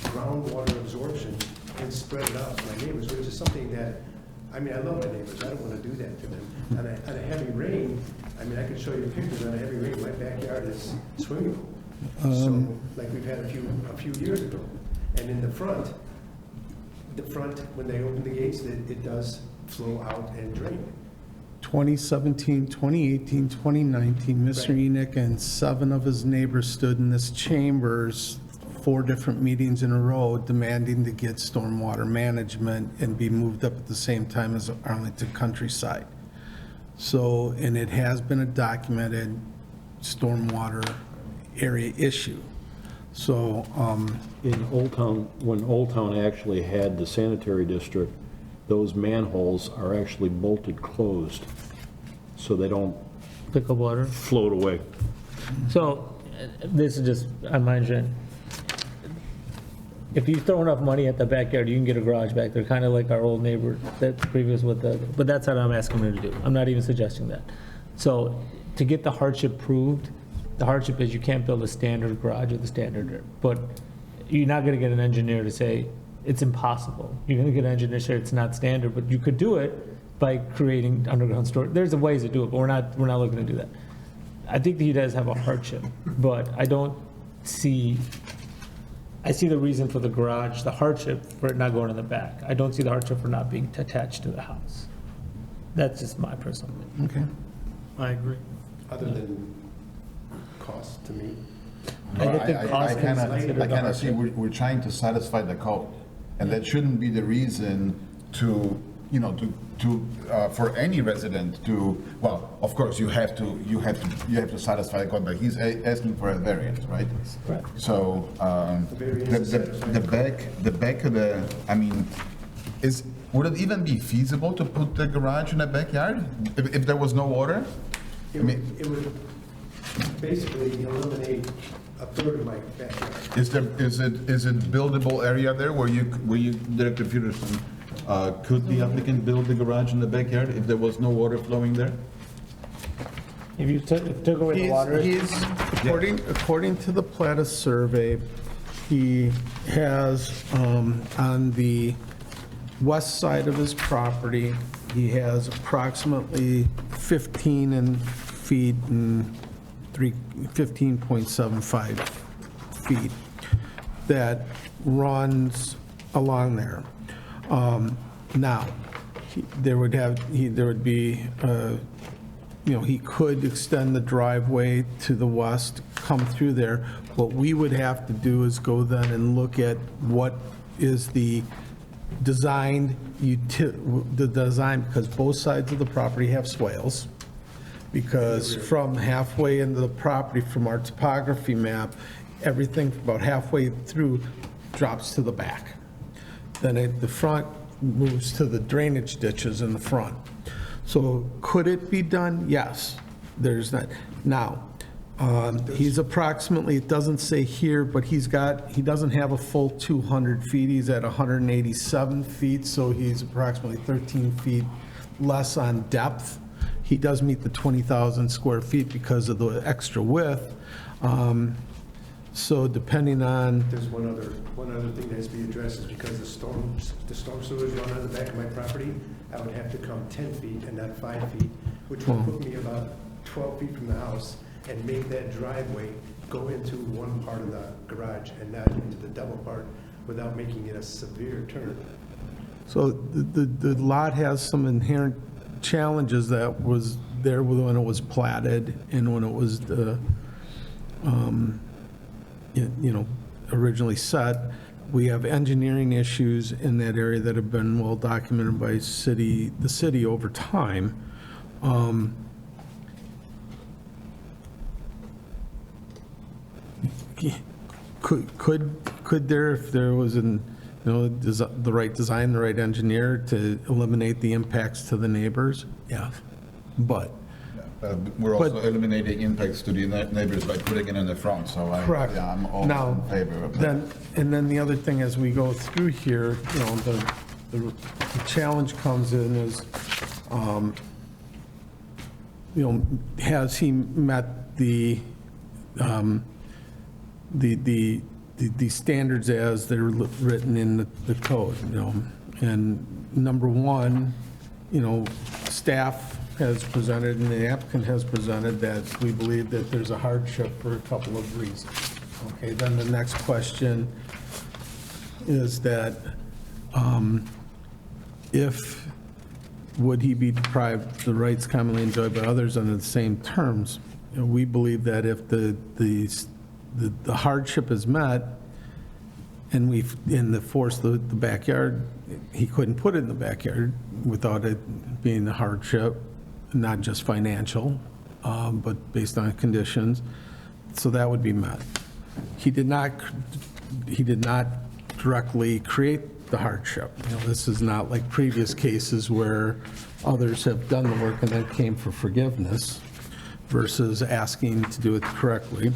groundwater absorption and spread it out to my neighbors, which is something that, I mean, I love my neighbors, I don't want to do that to them. On a heavy rain, I mean, I can show you pictures, on a heavy rain, my backyard is swimming pool. So, like we've had a few years ago. And in the front, when they open the gates, it does flow out and drain. 2017, 2018, 2019, Mr. Right. Enoch and 7 of his neighbors stood in this chambers, 4 different meetings in a row, demanding to get stormwater management and be moved up at the same time as Arlington Countryside. So, and it has been a documented stormwater area issue. So, In Old Town, when Old Town actually had the sanitary district, those manholes are actually bolted closed, so they don't pick up water. float away. So, this is just, on my end. If you throw enough money at the backyard, you can get a garage back there, kind of like our old neighbor that's previous with the, but that's what I'm asking him to do. I'm not even suggesting that. So, to get the hardship proved, the hardship is you can't build a standard garage with a standard, but you're not gonna get an engineer to say, it's impossible. You're gonna get an engineer to say it's not standard, but you could do it by creating underground storage. There's a ways to do it, but we're not looking to do that. I think that he does have a hardship, but I see the reason for the garage, the hardship for it not going in the back. I don't see the hardship for not being attached to the house. That's just my personal opinion. okay. I agree. Other than cost to me. I get the I cost kind considered the of see, hardship. we're trying to satisfy the code, and that shouldn't be the reason to for any resident to, well, of course, you have to satisfy the code, but he's asking for a variance, right? Right. So, the back of the, I mean, would it even be feasible to put the garage in the backyard if there was no water? I mean, It would basically eliminate a third of my backyard. is it buildable area there where Director Peterson, could the applicant build the garage in the backyard if there was no water flowing there? If you took away the water. He's, according to the Plata survey, he has, on the west side of his property, he has approximately 15.75 feet that runs along there. Now, there would be, he could extend the driveway to the west, come through there. What we would have to do is go then and look at what is the design, because both sides of the property have swales. Because from halfway into the property, from our topography map, everything about halfway through drops to the back. Then the front moves to the drainage ditches in the front. So could it be done? Yes. There's that. Now, he's approximately, it doesn't say here, but he doesn't have a full 200 feet. He's at 187 feet, so he's approximately 13 feet less on depth. He does meet the 20,000 square feet because of the extra width. So depending on, There's one other thing that has to be addressed, is because the storm sewers run on the back of my property, I would have to come 10 feet and not 5 feet, which would put me about 12 feet from the house and make that driveway go into one part of the garage and not into the double part without making it a severe turn. so the lot has some inherent challenges that was there when it was platted and when it was, originally set. We have engineering issues in that area that have been well documented by the city over time. Could there, if there was the right design, the right engineer to eliminate the impacts to the neighbors? Yeah, but. We're also eliminating impacts to the neighbors by putting it in the front, so Correct. I'm all Now, in favor of that. then the other thing as we go through here, the challenge comes in is, has he met the standards as they're written in the code, And number one, staff has presented and the applicant has presented that we believe that there's a hardship for a couple of reasons. Okay, then the next question is that would he be deprived of the rights commonly enjoyed by others under the same terms? We believe that if the hardship is met and the backyard, he couldn't put it in the backyard without it being a hardship, not just financial, but based on conditions, so that would be met. He did not directly create the hardship. This is not like previous cases where others have done the work and then came for forgiveness versus asking to do it correctly.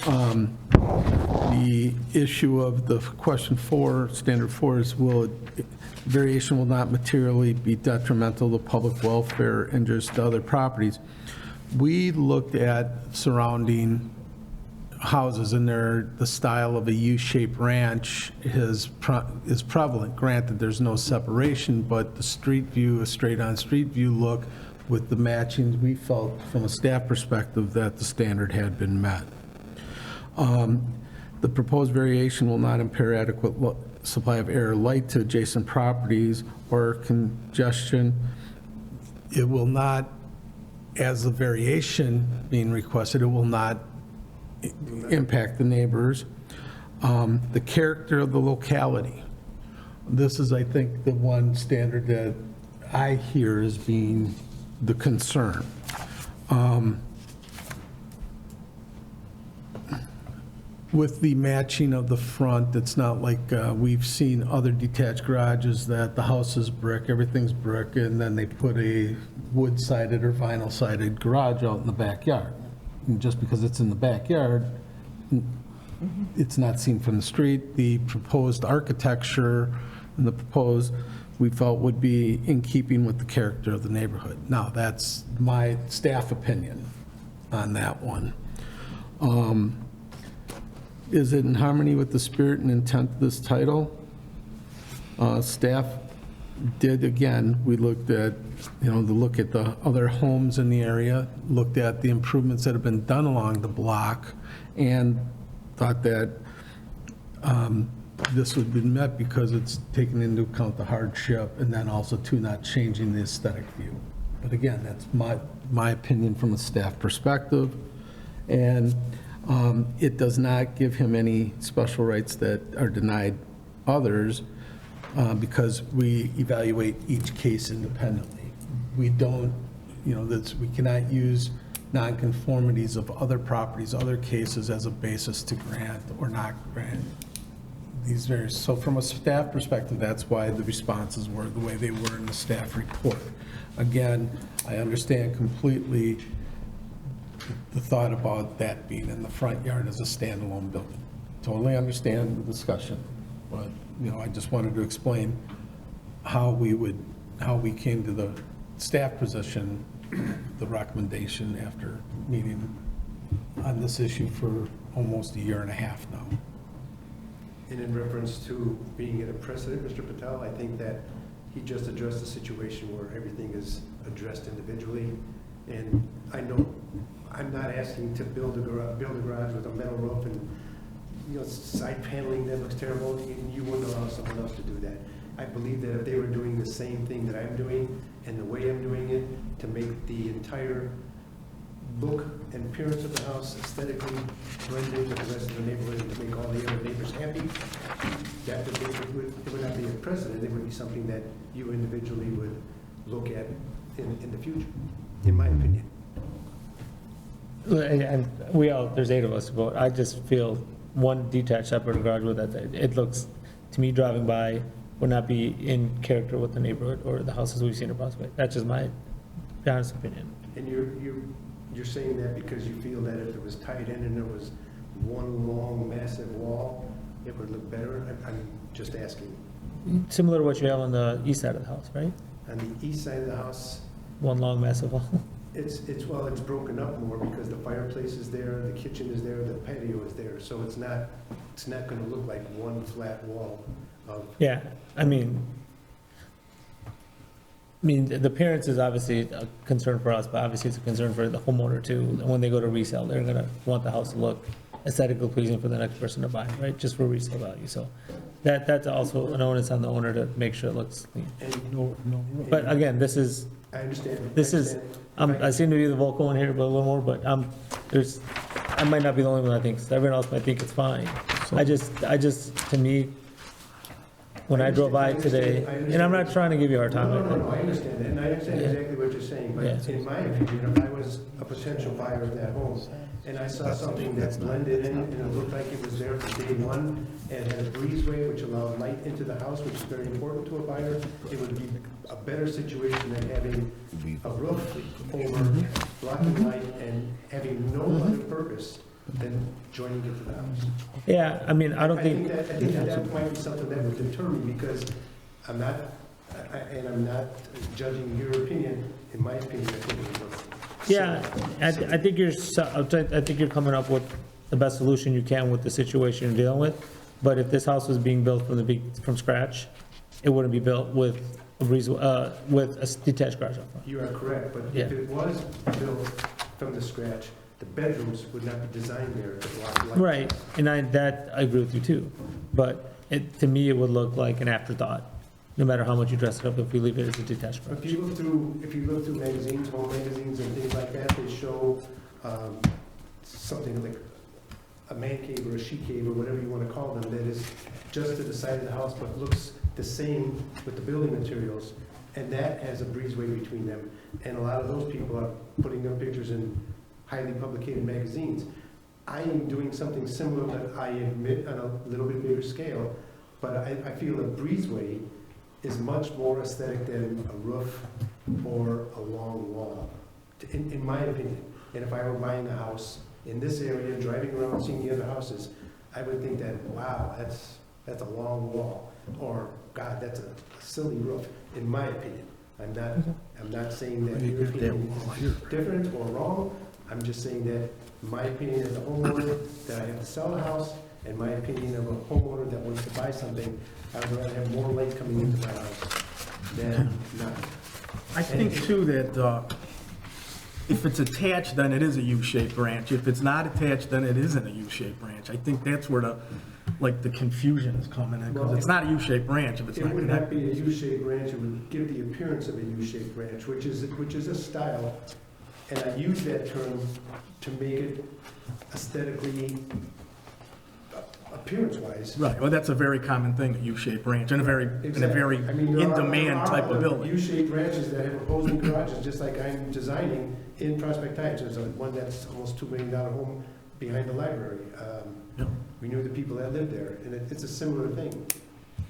The issue of the question 4, standard 4 is variation will not materially be detrimental to public welfare and just to other properties. We looked at surrounding houses and the style of a U-shaped ranch is prevalent. Granted, there's no separation, but the street view, a straight-on street view look with the matching, we felt from a staff perspective that the standard had been met. The proposed variation will not impair adequate supply of air or light to adjacent properties or congestion. It will not, as the variation being requested, it will not impact the neighbors. The character of the locality. This is, I think, the one standard that I hear as being the concern. With the matching of the front, it's not like we've seen other detached garages that the house is brick, everything's brick, and then they put a wood-sided or vinyl-sided garage out in the backyard. And just because it's in the backyard, it's not seen from the street. The proposed architecture and the proposed, we felt would be in keeping with the character of the neighborhood. Now, that's my staff opinion on that one. Is it in harmony with the spirit and intent of this title? Staff did, again, we looked at, look at the other homes in the area, looked at the improvements that have been done along the block, and thought that this would be met because it's taken into account the hardship, and then also too not changing the aesthetic view. But again, that's my opinion from a staff perspective. And it does not give him any special rights that are denied others because we evaluate each case independently. We don't, we cannot use nonconformities of other properties, other cases as a basis to grant or not grant these various. So from a staff perspective, that's why the responses were the way they were in the staff report. Again, I understand completely the thought about that being in the front yard as a standalone building. Totally understand the discussion, but, I just wanted to explain how we came to the staff position, the recommendation after meeting on this issue for almost a year and a half now. And in reference to being at a precedent, Mr. Patel, I think that he just addressed a situation where everything is addressed individually. And I know I'm not asking to build a garage with a metal roof and, side paneling that looks terrible, and you wouldn't allow someone else to do that. I believe that if they were doing the same thing that I'm doing and the way I'm doing it, to make the entire look and appearance of the house aesthetically blended with the rest of the neighborhood and to make all the other neighbors happy, it would not be a precedent. It would be something that you individually would look at in the future, in my opinion. And there's 8 of us to vote. I just feel one detached separate garage with that, it looks, to me, driving by, would not be in character with the neighborhood or the houses we've seen in Prospect. That's just my honest opinion. And you're saying that because you feel that if it was tied in and there was one long massive wall, it would look better? I'm just asking. Similar to what you have on the east side of the house, right? On the east side of the house, One long massive wall. it's broken up more because the fireplace is there, the kitchen is there, the patio is there, so it's not gonna look like one flat wall of. Yeah, I mean, the appearance is obviously a concern for us, but obviously it's a concern for the homeowner too. When they go to resell, they're gonna want the house to look aesthetically pleasing for the next person to buy, right? Just for resale value, so that's also an onus on the owner to make sure it looks clean. But again, this is, I understand. I seem to be the vocal one here, but a little more, but I might not be the only one that thinks, everyone else might think it's fine. I just, to me, when I drove by today, and I'm not trying to give you a hard time. No, I understand that, and I understand exactly what you're saying, but Yeah. in my opinion, if I was a potential buyer of that home, and I saw something that blended in, and it looked like it was there from day one, and had a breezeway which allowed light into the house, which is very important to a buyer, it would be a better situation than having a roof over blocking light and having no other purpose than joining it to the house. Yeah, I mean, I don't think, I think that might be something that would deter me, because I'm not judging your opinion. In my opinion, I think it would look. yeah, I think you're coming up with the best solution you can with the situation you're dealing with. But if this house was being built from scratch, it wouldn't be built with a detached garage up front. You are correct, but if it was built from the scratch, the bedrooms would not be designed there to block light. Right, and I agree with you too. But to me, it would look like an afterthought, no matter how much you dress it up, if we leave it as a detached garage. If you look through magazines, home magazines and things like that, they show something like a man cave or a she cave or whatever you want to call them, that is just to the side of the house but looks the same with the building materials, and that has a breezeway between them. And a lot of those people are putting their pictures in highly publicated magazines. I am doing something similar, but I admit on a little bit bigger scale, but I feel a breezeway is much more aesthetic than a roof or a long wall, in my opinion. And if I were buying a house in this area, driving around, seeing the other houses, I would think that, wow, that's a long wall, or, God, that's a silly roof, in my opinion. I'm not saying that your opinion is different or wrong, I'm just saying that my opinion as a homeowner, that I have to sell a house, and my opinion of a homeowner that wants to buy something, I would rather have more light coming into my house than not. I think too that if it's attached, then it is a U-shaped branch. If it's not attached, then it isn't a U-shaped branch. I think that's where the confusion is coming in, because it's not a U-shaped branch if it's It not would not connected. be a U-shaped branch, it would give the appearance of a U-shaped branch, which is a style, and I use that term to make it aesthetically, appearance-wise. Right, well, that's a very common thing, a U-shaped branch, in a very Exactly. I mean, there are in-demand type of other building. U-shaped branches that have opposing garages, just like I'm designing in Prospect Heights. There's one that's almost $2 million home behind the library. Yep. We knew the people that lived there, and it's a similar thing.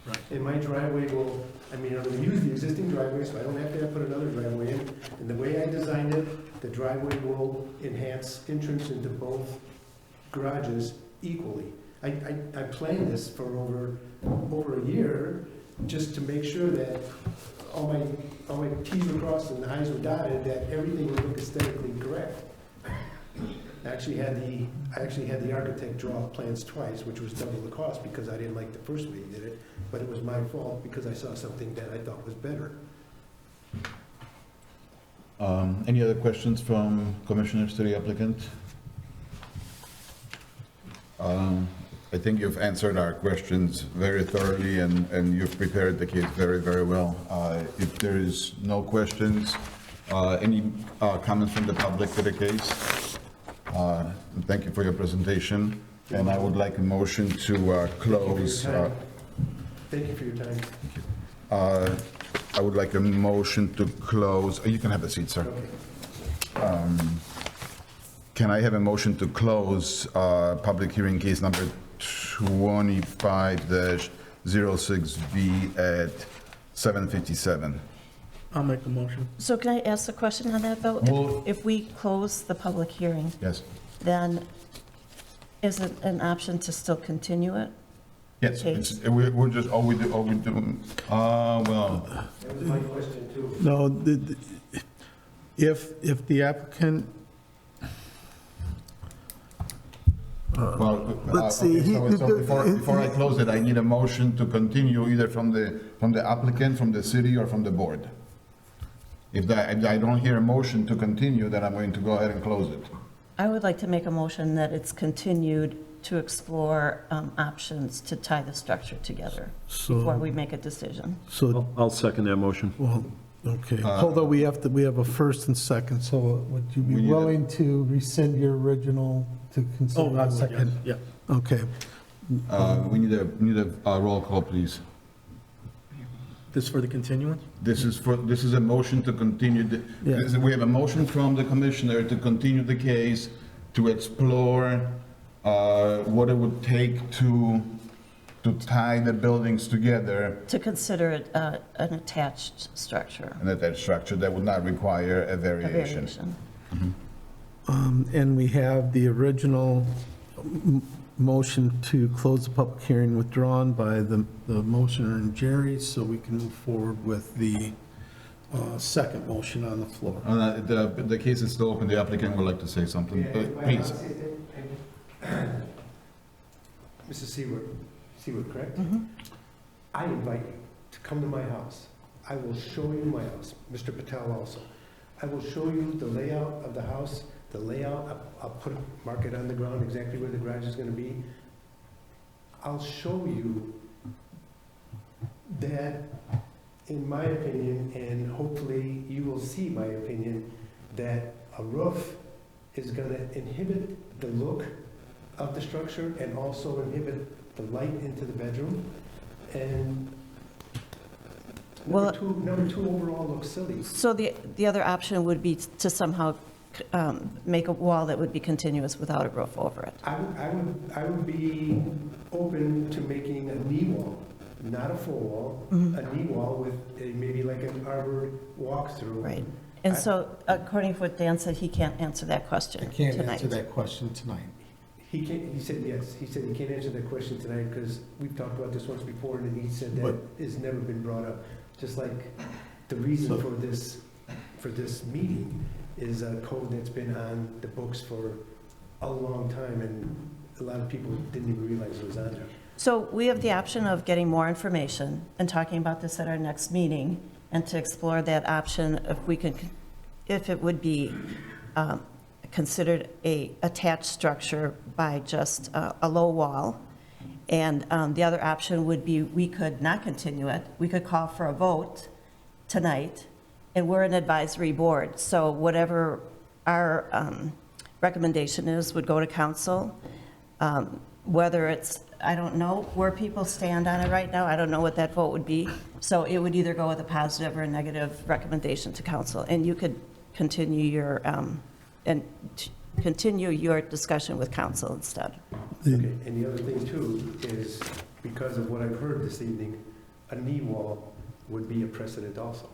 Right. And my driveway will, I'm going to use the existing driveway, so I don't have to put another driveway in. And the way I designed it, the driveway will enhance entrance into both garages equally. I planned this for over a year, just to make sure that all my T's were crossed and the I's were dotted, that everything would look aesthetically correct. I actually had the architect draw plans twice, which was double the cost, because I didn't like the first way he did it, but it was my fault because I saw something that I thought was better. Any other questions from commissioners to the applicant? I think you've answered our questions very thoroughly, and you've prepared the case very, very well. If there is no questions, any comments from the public to the case? Thank you for your presentation, and I would like a motion to close. Thank you for your time. I would like a motion to close. You can have a seat, sir. Okay. Can I have a motion to close public hearing case number 25-06V at 7:57? I'll make the motion. So can I ask a question on that, though? Well- If we close the public hearing, Yes. then is it an option to still continue it? Yes, Case. we're just, all we do, well, That was my question, too. No, if the applicant, well. Let's see, okay, so before I close it, I need a motion to continue either from the applicant, from the city, or from the board. If I don't hear a motion to continue, then I'm going to go ahead and close it. I would like to make a motion that it's continued to explore options to tie the structure together before we make a decision. so, I'll second that motion. well, okay, hold on, we have a first and second, so would you We be need a- willing to rescind your original to Oh, consider a yes, second? yeah. Okay, We need a roll call, please. This for the continuance? This is a motion to continue, Yeah. we have a motion from the commissioner to continue the case, to explore what it would take to tie the buildings together To consider it an attached structure, and that structure that would not require a a variation. variation. and we have the original motion to close the public hearing withdrawn by the motioner and Jerry, so we can move forward with the second motion on the floor. The case is still open, the applicant would like to say something, but please. Mrs. Seward, correct? I invite you to come to my house. I will show you my house, Mr. Patel also. I will show you the layout of the house, the layout, I'll mark it on the ground exactly where the garage is gonna be. I'll show you that, in my opinion, and hopefully you will see my opinion, that a roof is gonna inhibit the look of the structure and also inhibit the light into the bedroom. And Well- Number two overall looks silly. So the other option would be to somehow make a wall that would be continuous without a roof over it. I would be open to making a knee wall, not a full wall, a knee wall with maybe like an arbor walkthrough. Right. And so according to what Dan said, he can't answer that question I tonight. can't answer that question tonight. He can't, he said yes, he said he can't answer that question tonight because we've talked about this once before and he said that But- has never been brought up. Just like the reason for this meeting is a code that's been on the books for a long time and a lot of people didn't even realize it was on there. So we have the option of getting more information and talking about this at our next meeting and to explore that option if it would be considered a attached structure by just a low wall. And the other option would be we could not continue it. We could call for a vote tonight, and we're an advisory board. So whatever our recommendation is would go to council. Whether it's, I don't know where people stand on it right now. I don't know what that vote would be. So it would either go with a positive or a negative recommendation to council. And you could continue your discussion with council instead. Okay, and the other thing too is because of what I've heard this evening, a knee wall would be a precedent also.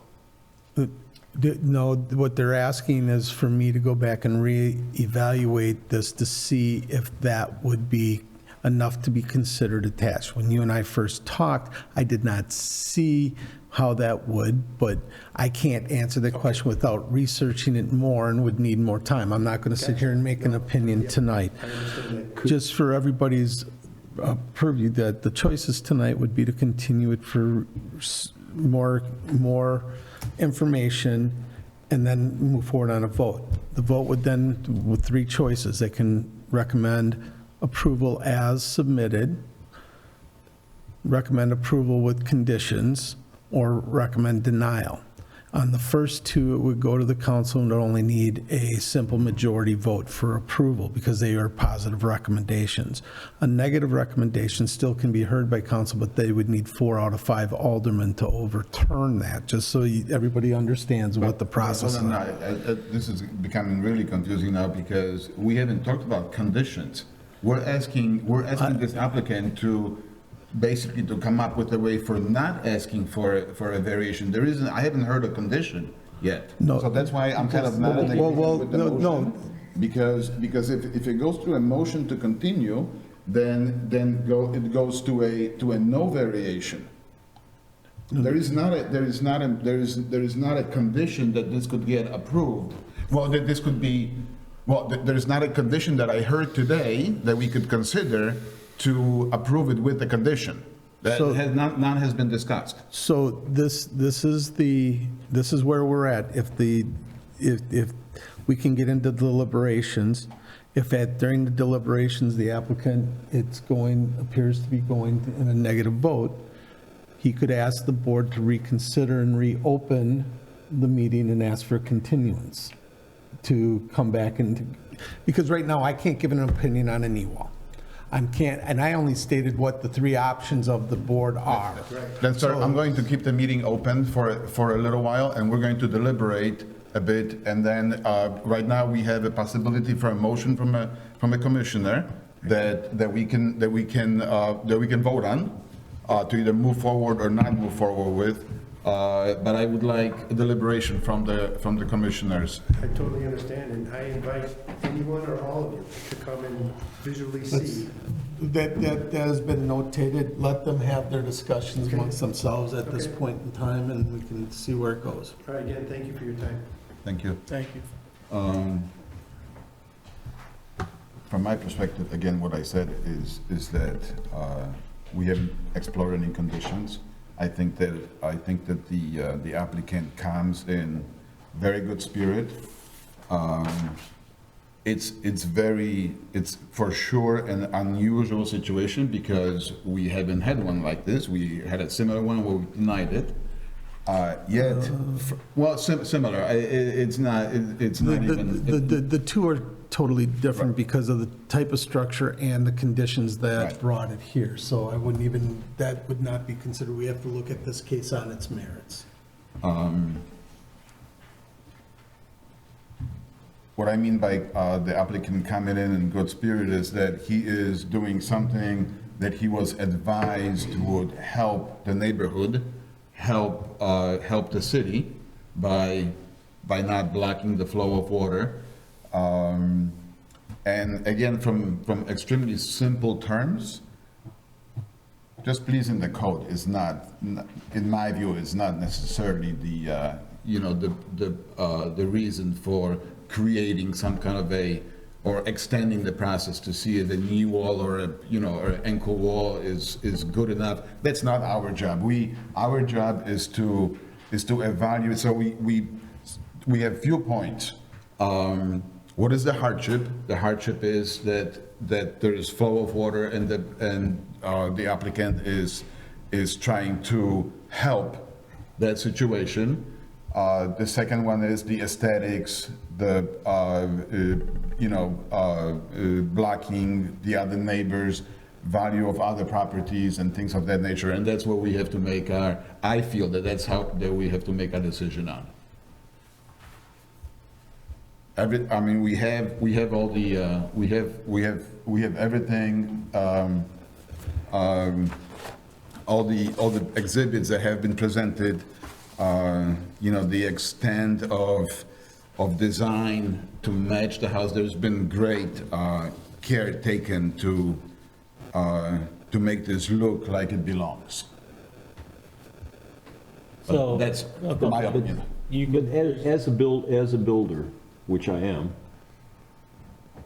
No, what they're asking is for me to go back and reevaluate this to see if that would be enough to be considered attached. When you and I first talked, I did not see how that would, but I can't answer that question without researching it more and would need more time. I'm not going to sit here and make an opinion tonight. I understand that. Just for everybody's purview, that the choices tonight would be to continue it for more information and then move forward on a vote. The vote would then, with three choices, they can recommend approval as submitted, recommend approval with conditions, or recommend denial. On the first two, it would go to the council and would only need a simple majority vote for approval because they are positive recommendations. A negative recommendation still can be heard by council, but they would need 4 out of 5 aldermen to overturn that, just so everybody understands what the process is. Hold on, this is becoming really confusing now because we haven't talked about conditions. We're asking this applicant to basically to come up with a way for not asking for a variation. I haven't heard a condition yet. No. So that's why I'm kind of not in agreement Well, with the no, motion. Because if it goes to a motion to continue, then it goes to a no variation. There is not a condition that this could get approved. Well, that this could be, there's not a condition that I heard today that we could consider to approve it with the condition. None has been discussed. So this is where we're at. If we can get into deliberations, during the deliberations, the applicant, appears to be going in a negative vote, he could ask the board to reconsider and reopen the meeting and ask for continuance to come back because right now I can't give an opinion on a knee wall. And I only stated what the 3 options of the board are. Then, sir, I'm going to keep the meeting open for a little while, and we're going to deliberate a bit, and then, right now, we have a possibility for a motion from a commissioner that we can vote on, to either move forward or not move forward with, but I would like a deliberation from the commissioners. I totally understand, and I invite anyone or all of you to come and visually see. That has been notated. Let them have their discussions amongst themselves at this point in time, and we can see where it goes. All right, again, thank you for your time. Thank you. Thank you. From my perspective, again, what I said is that we haven't explored any conditions. I think that the applicant comes in very good spirit. It's for sure an unusual situation because we haven't had one like this. We had a similar one where we denied it. Yet, well, similar, it's not, it's not even. The two are totally different because of the type of structure and the conditions that Right. brought it here. So I wouldn't even, that would not be considered, we have to look at this case on its merits. What I mean by the applicant coming in good spirit is that he is doing something that he was advised would help the neighborhood, help the city by not blocking the flow of water. And again, from extremely simple terms, just pleasing the code is not, in my view, is not necessarily the, you know, the reason for creating some kind of or extending the process to see if a knee wall or a, you know, or ankle wall is good enough. That's not our job. Our job is to evaluate, so we have viewpoints. What is the hardship? The hardship is that there is flow of water and the applicant is trying to help that situation. The second one is the aesthetics, blocking the other neighbors, value of other properties and things of that nature. And that's what we have to make I feel that's how we have to make our decision on. We have all the, we have everything, all the exhibits that have been presented, the extent of design to match the house. There's been great care taken to make this look like it belongs. So. That's Okay. my opinion. You But could, as a builder, which I am,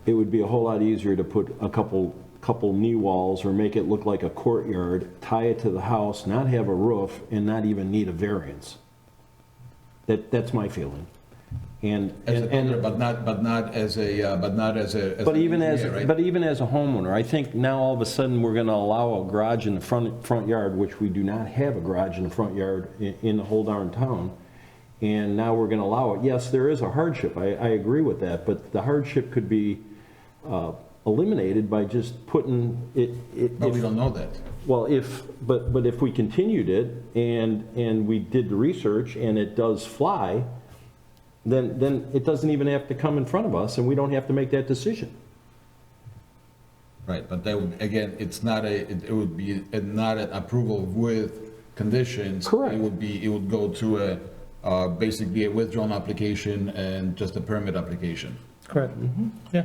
it would be a whole lot easier to put a couple knee walls or make it look like a courtyard, tie it to the house, not have a roof, and not even need a variance. That's my feeling. And As a builder, but not as a. But even as, engineer, right? but even as a homeowner, I think now all of a sudden we're gonna allow a garage in the front yard, which we do not have a garage in the front yard in the whole darn town. And now we're gonna allow it. Yes, there is a hardship, I agree with that, but the hardship could be eliminated by just putting it. But we don't know that. Well, but if we continued it and we did the research and it does fly, then it doesn't even have to come in front of us and we don't have to make that decision. Right, but that would, again, it's not it would be not an approval with conditions. Correct. It would go to basically a withdrawn application and just a permit application. correct, yeah.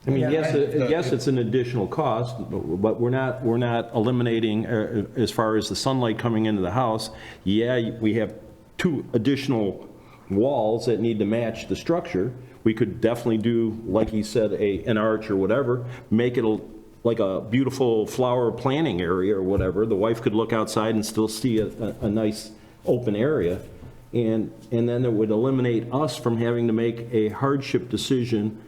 I mean, Yeah, yes, it's an additional cost, but we're not eliminating, as far as the sunlight coming into the house, yeah, we have 2 additional walls that need to match the structure. We could definitely do, like he said, an arch or whatever, make it like a beautiful flower planting area or whatever. The wife could look outside and still see a nice open area. And then it would eliminate us from having to make a hardship decision,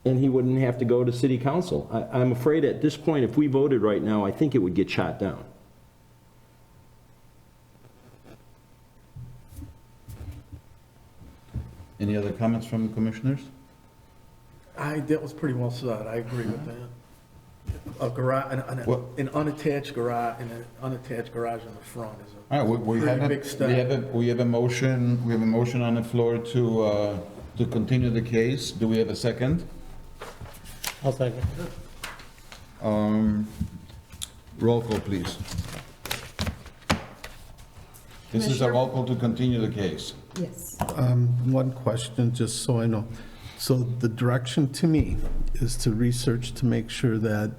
and he wouldn't have to go to city council. I'm afraid at this point, if we voted right now, I think it would get shot down. Any other comments from commissioners? That was pretty well said, I agree with that. A garage, What- an unattached garage, in the front is All right, we Pretty have big step. we have a motion on the floor to continue the case. Do we have a second? I'll second. Roll call, please. This is a Commissioner- roll call to continue the case. Yes. One question, just so I know. So the direction to me is to research to make sure that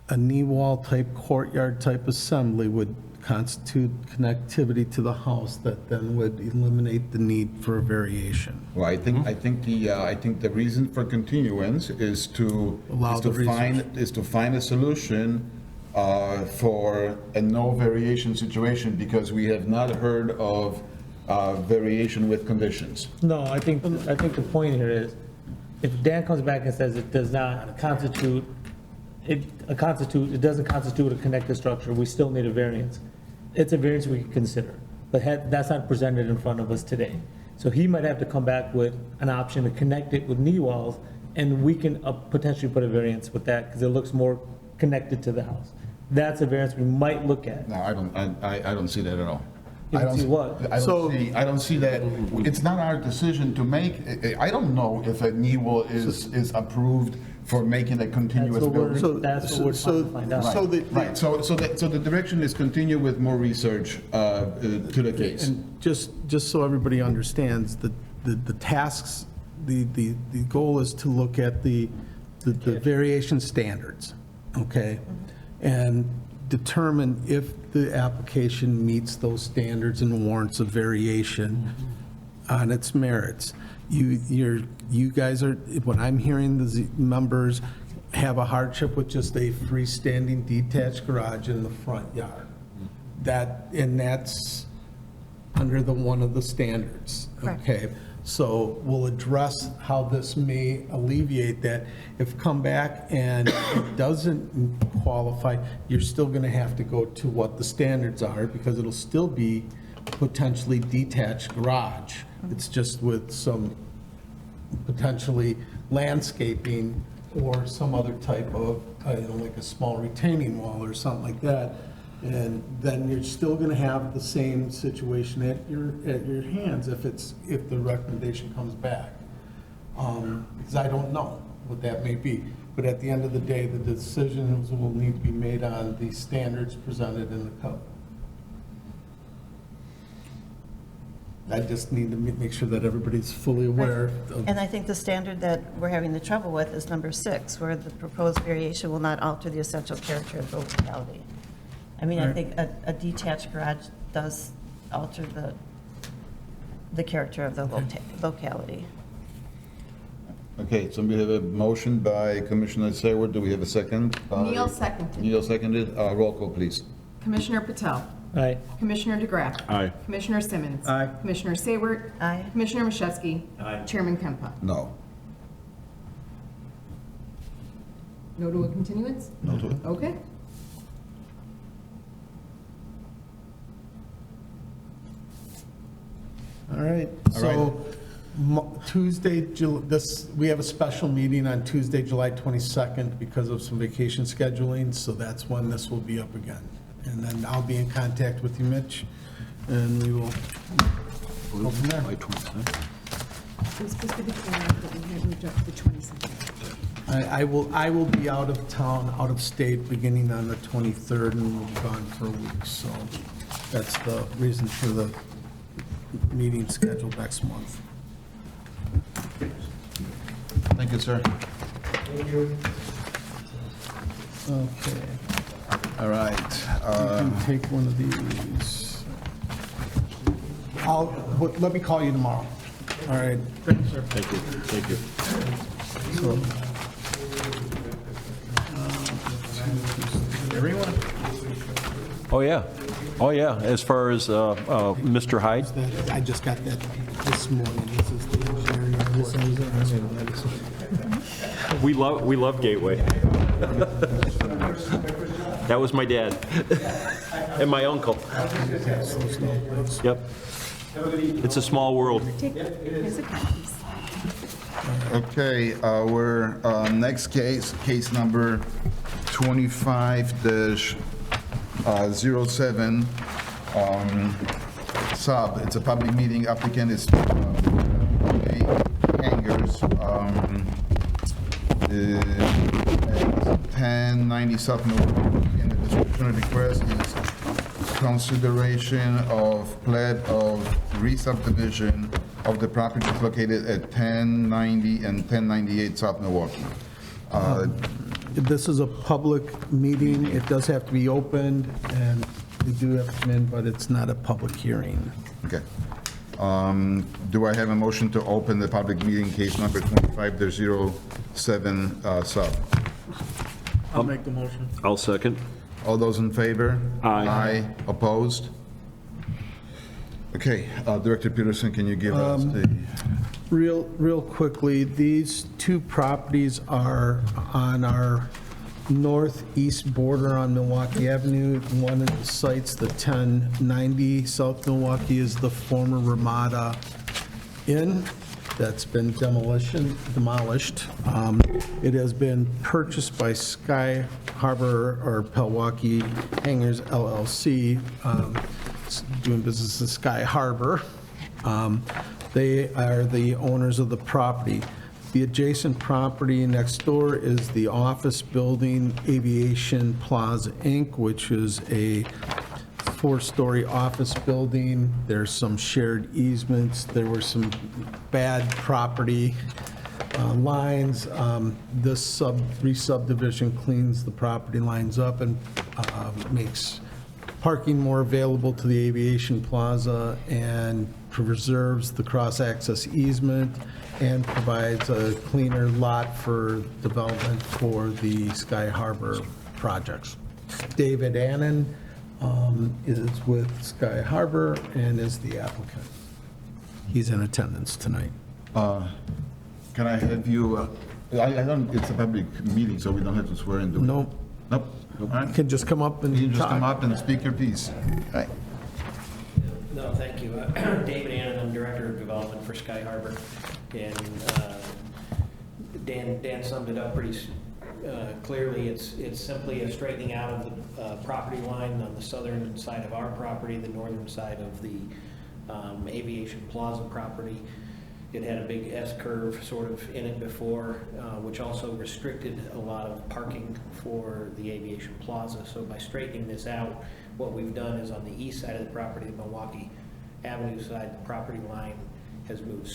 a knee wall type courtyard type assembly would constitute connectivity to the house that then would eliminate the need for a variation. Well, I think the reason for continuance is to Allow the find a solution for a no variation situation, because we have not heard of variation with conditions. No, I think the point here is, if Dan comes back and says it does not constitute it doesn't constitute a connected structure, we still need a variance. It's a variance we can consider, but that's not presented in front of us today. So he might have to come back with an option to connect it with knee walls, and we can potentially put a variance with that, because it looks more connected to the house. That's a variance we might look at. No, I don't see that at all. You don't see what? I don't see that, it's not our decision to make, I don't know if a knee wall is approved for making a continuous building. That's what we're trying to find out. So the- Right, so the direction is continue with more research to the case. And just so everybody understands, the tasks, the goal is to look at the variation standards, okay? And determine if the application meets those standards and warrants a variation on its merits. You guys are, what I'm hearing, the members have a hardship with just a freestanding detached garage in the front yard. That's under one of the standards. Correct. Okay, so we'll address how this may alleviate that. If come back and it doesn't qualify, you're still gonna have to go to what the standards are, because it'll still be potentially detached garage. It's just with some potentially landscaping or some other type of, like a small retaining wall or something like that. And then you're still gonna have the same situation at your hands if the recommendation comes back. Because I don't know what that may be. But at the end of the day, the decisions will need to be made on the standards presented in the code. I just need to make sure that everybody's fully aware of. And I think the standard that we're having the trouble with is number 6, where the proposed variation will not alter the essential character of the locality. I mean, I think a detached garage does alter the character of the locality. Okay, so we have a motion by Commissioner Sayward. Do we have a second? Neil seconded. Neil seconded. Roll call, please. Commissioner Patel. Right. Commissioner DeGraff. Aye. Commissioner Simmons. Aye. Commissioner Sayward. Aye. Commissioner Machewski. Chairman Kempa. No. No to a continuance? No to it. Okay. All right, All so Tuesday, we have a special meeting on Tuesday, July 22nd because of some vacation scheduling, so that's when this will be up again. And then I'll be in contact with you, Mitch, and we will go from there. July 22nd. It was supposed to be the 20th, but we had moved up to the 22nd. I will be out of town, out of state, beginning on the 23rd, and we'll be gone for a week, so that's the reason for the meeting scheduled next month. Thank you, sir. Okay. All right. You can take one of these. Let me call you tomorrow. All right. Thank you, thank you. Oh, yeah. Oh, yeah, as far as Mr. Hyde? I just got that this morning. This is the engineering report. We love Gateway. That was my dad. And my uncle. Yep. It's a small world. Here's a copy. Okay, our next case number 25-07, sub, it's a public meeting, applicant is Hangers, 1090 South Milwaukee, and the description of the request is consideration of plat of re-subdivision of the property located at 1090 and 1098 South Milwaukee. This is a public meeting. It does have to be opened, and we do have to come in, but it's not a public hearing. Okay. Do I have a motion to open the public meeting, case number 25-07, sub? I'll make the motion. I'll second. All those in favor? Aye. Aye. Opposed? Okay, Director Peterson, can you give us the, Real quickly, these two properties are on our northeast border on Milwaukee Avenue. One of the sites, the 1090 South Milwaukee, is the former Ramada Inn that's been demolished. It has been purchased by Sky Harbor or Pewaukee Hangars LLC, doing business in Sky Harbor. They are the owners of the property. The adjacent property next door is the office building, Aviation Plaza, Inc., which is a 4-story office building. There's some shared easements. There were some bad property lines. This re-subdivision cleans the property lines up and makes parking more available to the Aviation Plaza and preserves the cross-access easement and provides a cleaner lot for development for the Sky Harbor projects. David Annan is with Sky Harbor and is the applicant. He's in attendance tonight. Can I have you, I don't, it's a public meeting, so we don't have to swear in, do we? No, Nope. All right. you can just come up and You can just come talk. up and speak your piece. Right. No, thank you. David Annan, I'm Director of Development for Sky Harbor. And Dan summed it up pretty clearly. It's simply a straightening out of the property line on the southern side of our property, the northern side of the Aviation Plaza property. It had a big S-curve sort of in it before, which also restricted a lot of parking for the Aviation Plaza. So by straightening this out, what we've done is on the east side of the property, the Milwaukee Avenue side, the property line has moved,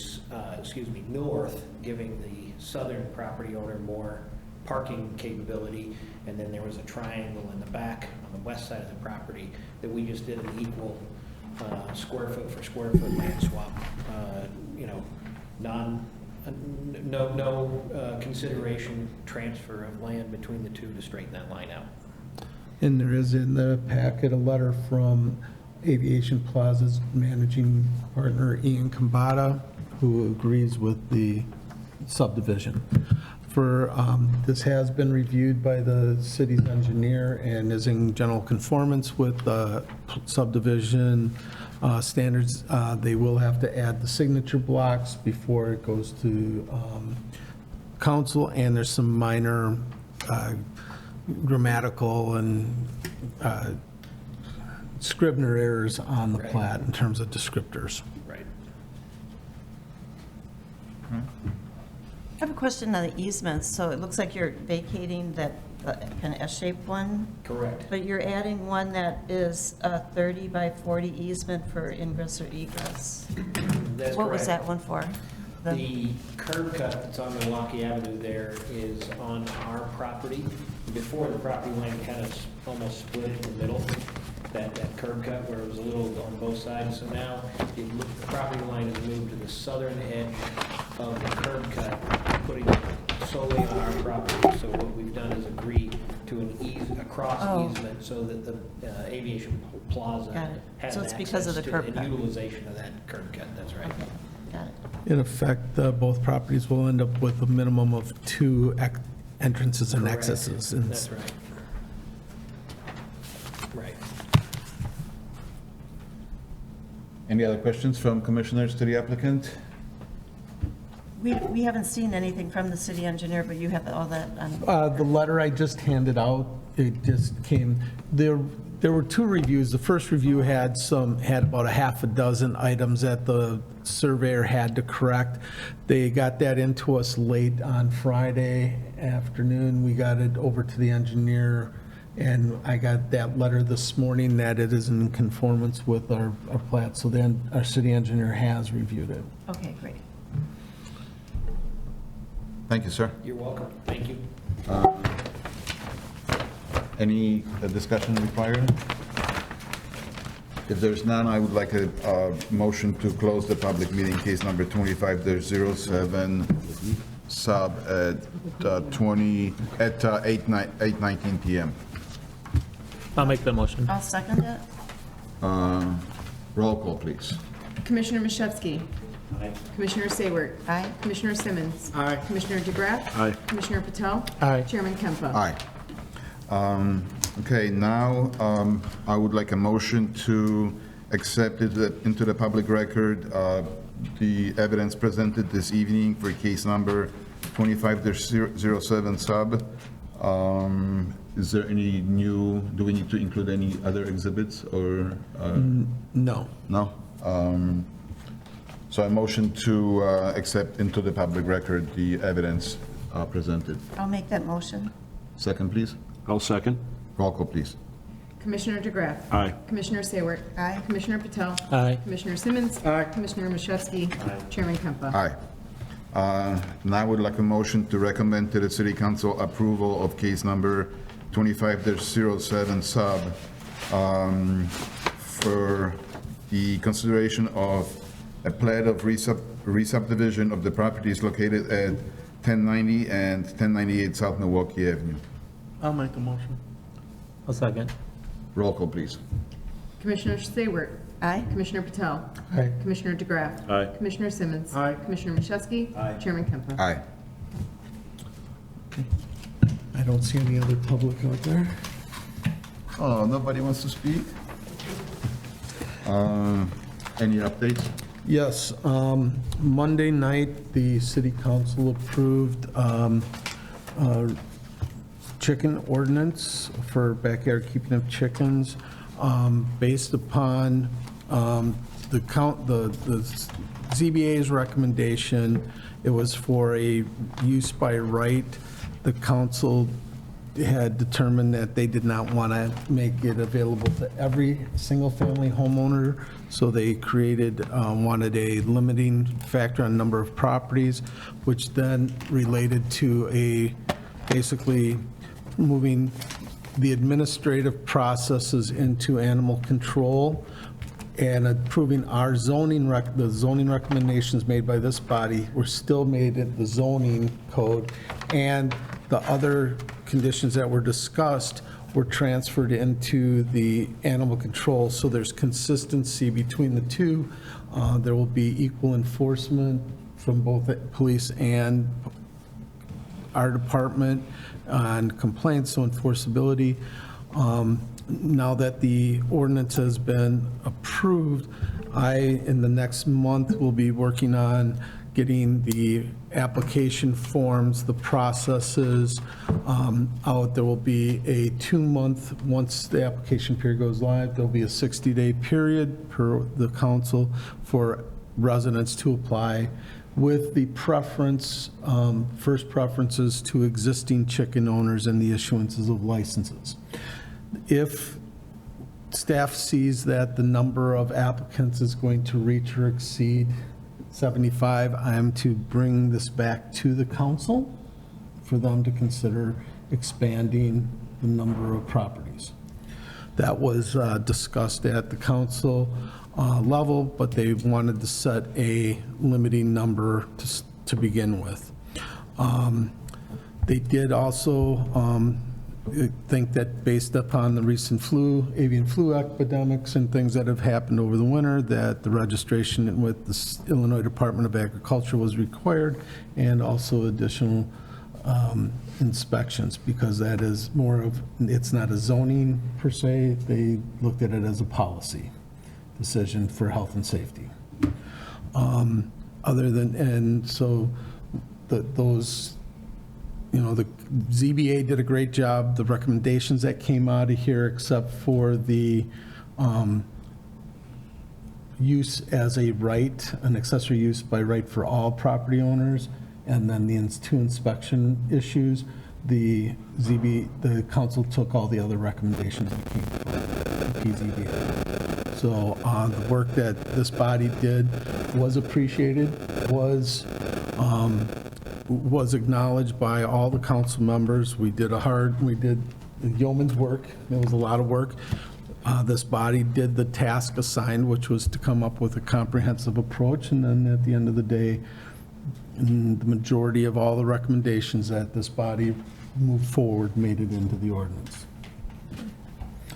north, giving the southern property owner more parking capability. And then there was a triangle in the back on the west side of the property that we just did an equal square foot for square foot land swap. No consideration transfer of land between the two to straighten that line out. And there is in the packet a letter from Aviation Plaza's managing partner, Ian Kambata, who agrees with the subdivision. This has been reviewed by the city's engineer and is in general conformance with the subdivision standards. They will have to add the signature blocks before it goes to council, and there's some minor grammatical and Scrivener errors on the plat in terms of descriptors. Right. I have a question on the easements. So it looks like you're vacating that kind of S-shaped one, Correct. but you're adding one that is a 30 by 40 easement for ingress or egress. That's What was correct. that one for? The curb cut that's on Milwaukee Avenue there is on our property. Before, the property line kind of almost split in the middle, that curb cut where it was a little on both sides. So now the property line is moved to the southern edge of the curb cut, putting it solely on our property. So what we've done is agree to a cross easement so that the Aviation Plaza Got it. has So it's because of access the to curb and cut. utilization of that curb cut, that's right. Okay, got it. In effect, both properties will end up with a minimum of 2 entrances and Correct. exits. And That's right. Right. Any other questions from commissioners to the applicant? We haven't seen anything from the city engineer, but you have all that on. The letter I just handed out, it just came, there were 2 reviews. The first review had about a half a dozen items that the surveyor had to correct. They got that into us late on Friday afternoon. We got it over to the engineer, and I got that letter this morning that it is in conformance with our plat. So then our city engineer has reviewed it. Okay, great. Thank you, sir. You're welcome. Thank you. Any discussion required? If there's none, I would like a motion to close the public meeting, case number 25-07, sub at 8:19 PM. I'll make the motion. I'll second it. Roll call, please. Commissioner Mashewski. Commissioner Sayward. Aye. Commissioner Simmons. Aye. Commissioner DeGraff. Aye. Commissioner Patel. Aye. Chairman Kempa. Aye. Okay, now I would like a motion to accept it into the public record the evidence presented this evening for case number 25-07 sub. Is there any new, do we need to include any other exhibits or? No. No? So I motion to accept into the public record the evidence presented. I'll make that motion. Second, please. I'll second. Roll call, please. Commissioner DeGraff. Aye. Commissioner Saywert. Aye. Commissioner Patel. Aye. Commissioner Simmons. Aye. Commissioner Machewski. Chairman Kempa. Aye. Now I would like a motion to recommend to the City Council approval of case number 25-07 sub for the consideration of a plat of re-subdivision of the properties located at 1090 and 1098 South Milwaukee Avenue. I'll make the motion. I'll second. Roll call, please. Commissioner Saywert. Aye. Commissioner Patel. Aye. Commissioner DeGraff. Aye. Commissioner Simmons. Aye. Commissioner Machewski. Chairman Kempa. Aye. I don't see any other public out there. Oh, nobody wants to speak? Any updates? Yes, Monday night, the city council approved chicken ordinance for backyard keeping of chickens, based upon the ZBA's recommendation. It was for a use by right. The council had determined that they did not want to make it available to every single-family homeowner, so they wanted a limiting factor on number of properties, which then related to basically moving the administrative processes into animal control and approving our the zoning recommendations made by this body were still made in the zoning code, and the other conditions that were discussed were transferred into the animal control, so there's consistency between the two. There will be equal enforcement from both police and our department on complaints, so enforceability. Now that the ordinance has been approved, in the next month, will be working on getting the application forms, the processes out. There will be a 2-month, once the application period goes live, there'll be a 60-day period per the council for residents to apply with the preference, first preferences to existing chicken owners and the issuances of licenses. If staff sees that the number of applicants is going to reach or exceed 75, I am to bring this back to the council for them to consider expanding the number of properties. That was discussed at the council level, but they wanted to set a limiting number to begin with. They did also think that based upon the recent avian flu epidemics and things that have happened over the winter, that the registration with the Illinois Department of Agriculture was required, and also additional inspections, because that is more of, it's not a zoning per se, they looked at it as a policy decision for health and safety. Those, the ZBA did a great job. The recommendations that came out of here, except for the use as a right, an accessory use by right for all property owners, and then the 2 inspection issues, the council took all the other recommendations that came from the PZBA. So the work that this body did was appreciated, was acknowledged by all the council members. We did yeoman's work. It was a lot of work. This body did the task assigned, which was to come up with a comprehensive approach, and then at the end of the day, the majority of all the recommendations that this body moved forward made it into the ordinance.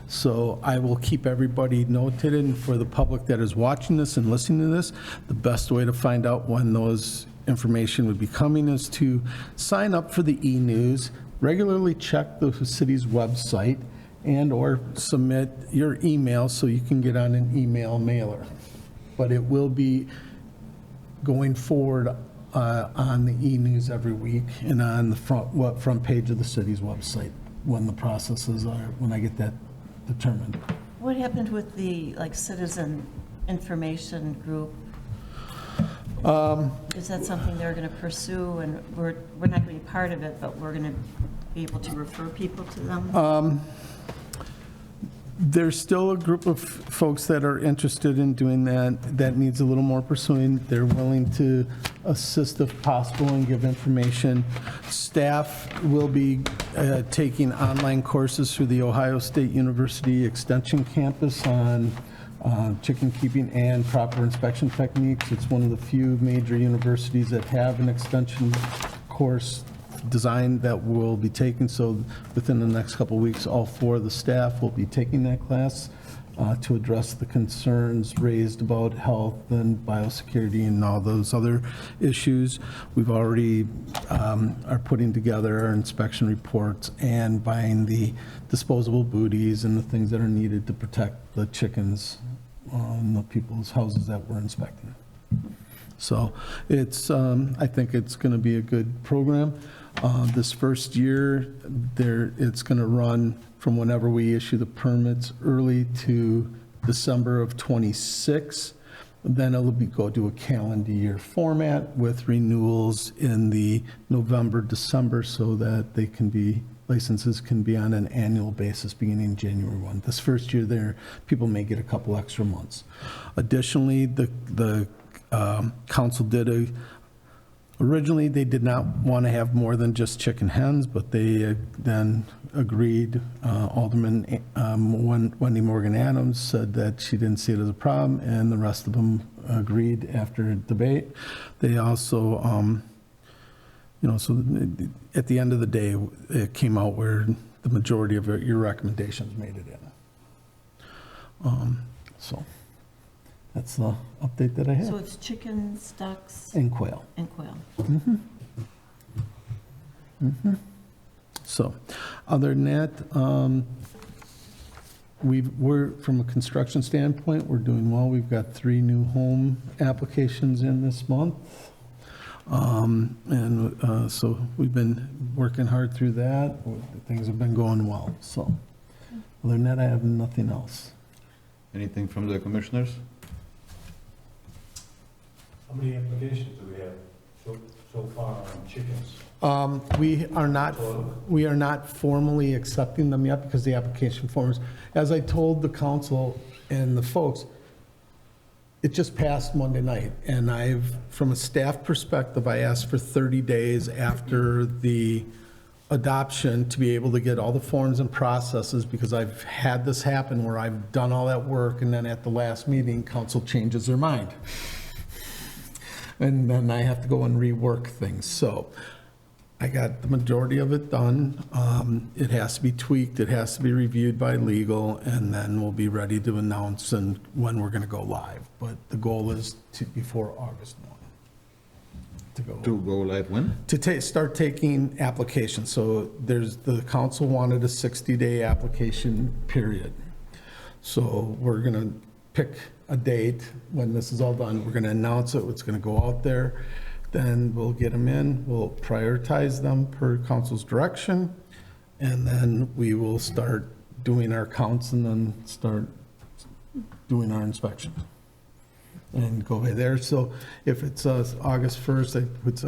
So I will keep everybody noted, and for the public that is watching this and listening to this, the best way to find out when those information would be coming is to sign up for the e-news. regularly check the city's website and/or submit your email so you can get on an email mailer. But it will be going forward on the e-news every week and on the front page of the city's website when the processes are, when I get that determined. What happened with the, like, citizen information group? Is that something they're going to pursue, and we're not going to be part of it, but we're going to be able to refer people to them? There's still a group of folks that are interested in doing that. That needs a little more pursuing. They're willing to assist if possible and give information. Staff will be taking online courses through the Ohio State University Extension Campus on chicken keeping and proper inspection techniques. It's one of the few major universities that have an extension course design that will be taken. So within the next couple of weeks, all 4 of the staff will be taking that class to address the concerns raised about health and biosecurity and all those other issues. We've already are putting together our inspection reports and buying the disposable booties and the things that are needed to protect the chickens in the people's houses that we're inspecting. So it's, I think it's going to be a good program. This first year, it's going to run from whenever we issue the permits early to December of '26. Then it'll go to a calendar year format with renewals in the November, December, so that they can be, licenses can be on an annual basis beginning January 1. This first year there, people may get a couple extra months. Additionally, the council did originally, they did not want to have more than just chicken hens, but they then agreed. Alderman Wendy Morgan Adams said that she didn't see it as a problem, and the rest of them agreed after a debate. They also, so at the end of the day, it came out where the majority of your recommendations made it in. So that's the update that I have. So it's chickens, ducks, And quail. and quail. So, other than that, we're, from a construction standpoint, we're doing well. We've got 3 new home applications in this month. So we've been working hard through that. Things have been going well. So, other than that, I have nothing else. Anything from the commissioners? How many applications do we have so far on chickens? We are not formally accepting them yet because the application forms, as I told the council and the folks, it just passed Monday night, and from a staff perspective, I asked for 30 days after the adoption to be able to get all the forms and processes, because I've had this happen where I've done all that work, and then at the last meeting, council changes their mind. And then I have to go and rework things. So I got the majority of it done. It has to be tweaked, it has to be reviewed by legal, and then we'll be ready to announce when we're going to go live. But the goal is before August 1. To go live when? To start taking applications. So the council wanted a 60-day application period. So we're going to pick a date when this is all done. We're going to announce it, it's going to go out there. Then we'll get them in, we'll prioritize them per council's direction, and then we will start doing our counts and then start doing our inspection and go away there. So if it's August 1st, it's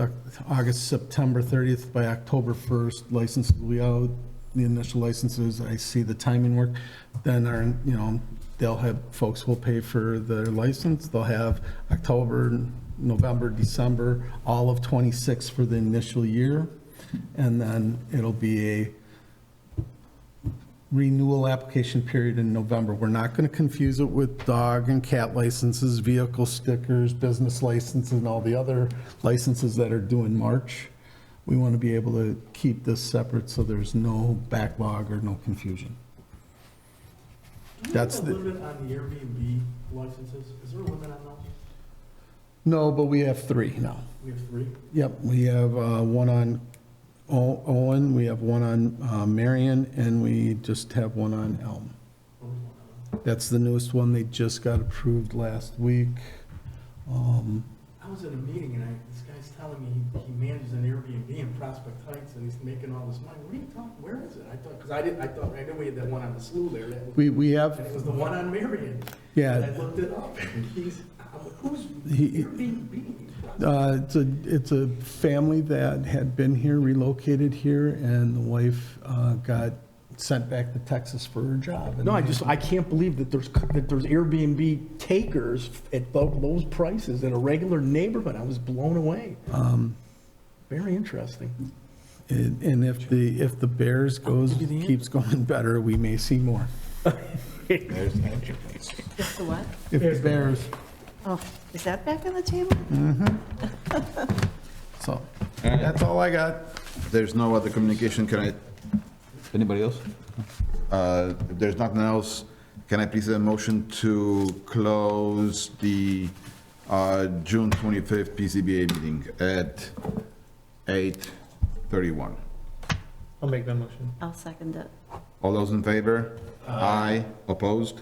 August, September 30th, by October 1st, licenses will be out, the initial licenses, I see the timing work, then they'll have, folks will pay for their license, they'll have October, November, December, all of 26 for the initial year, and then it'll be a renewal application period in November. We're not going to confuse it with dog and cat licenses, vehicle stickers, business licenses, and all the other licenses that are due in March. We want to be able to keep this separate so there's no backlog or no confusion. That's a limit on the Airbnb licenses? Is there a limit on those? No, but we have 3 now. We have 3? Yep, we have one on Owen, we have one on Marion, and we just have one on Elm. That's the newest one. They just got approved last week. I was at a meeting and this guy's telling me he manages an Airbnb in Prospect Heights and he's making all this money. What are you talking, where is it? I thought, because I knew we had that one on the slough there. We And have, it was the one on Marion. Yeah. And I looked it up and who's He- Airbnb? it's a family that had been here, relocated here, and the wife got sent back to Texas for her job. No, I can't believe that there's Airbnb takers at those prices in a regular neighborhood. I was blown away. Very interesting. And if the Bears keeps going better, we may see more. Just the what? If the Bears, Oh, is that back on the table? so, that's all I got. There's no other communication, can I, Anybody else? if there's nothing else, can I please have a motion to close the June 25th PCBA meeting at 8:31? I'll make that motion. I'll second it. All those in favor? Aye. Opposed?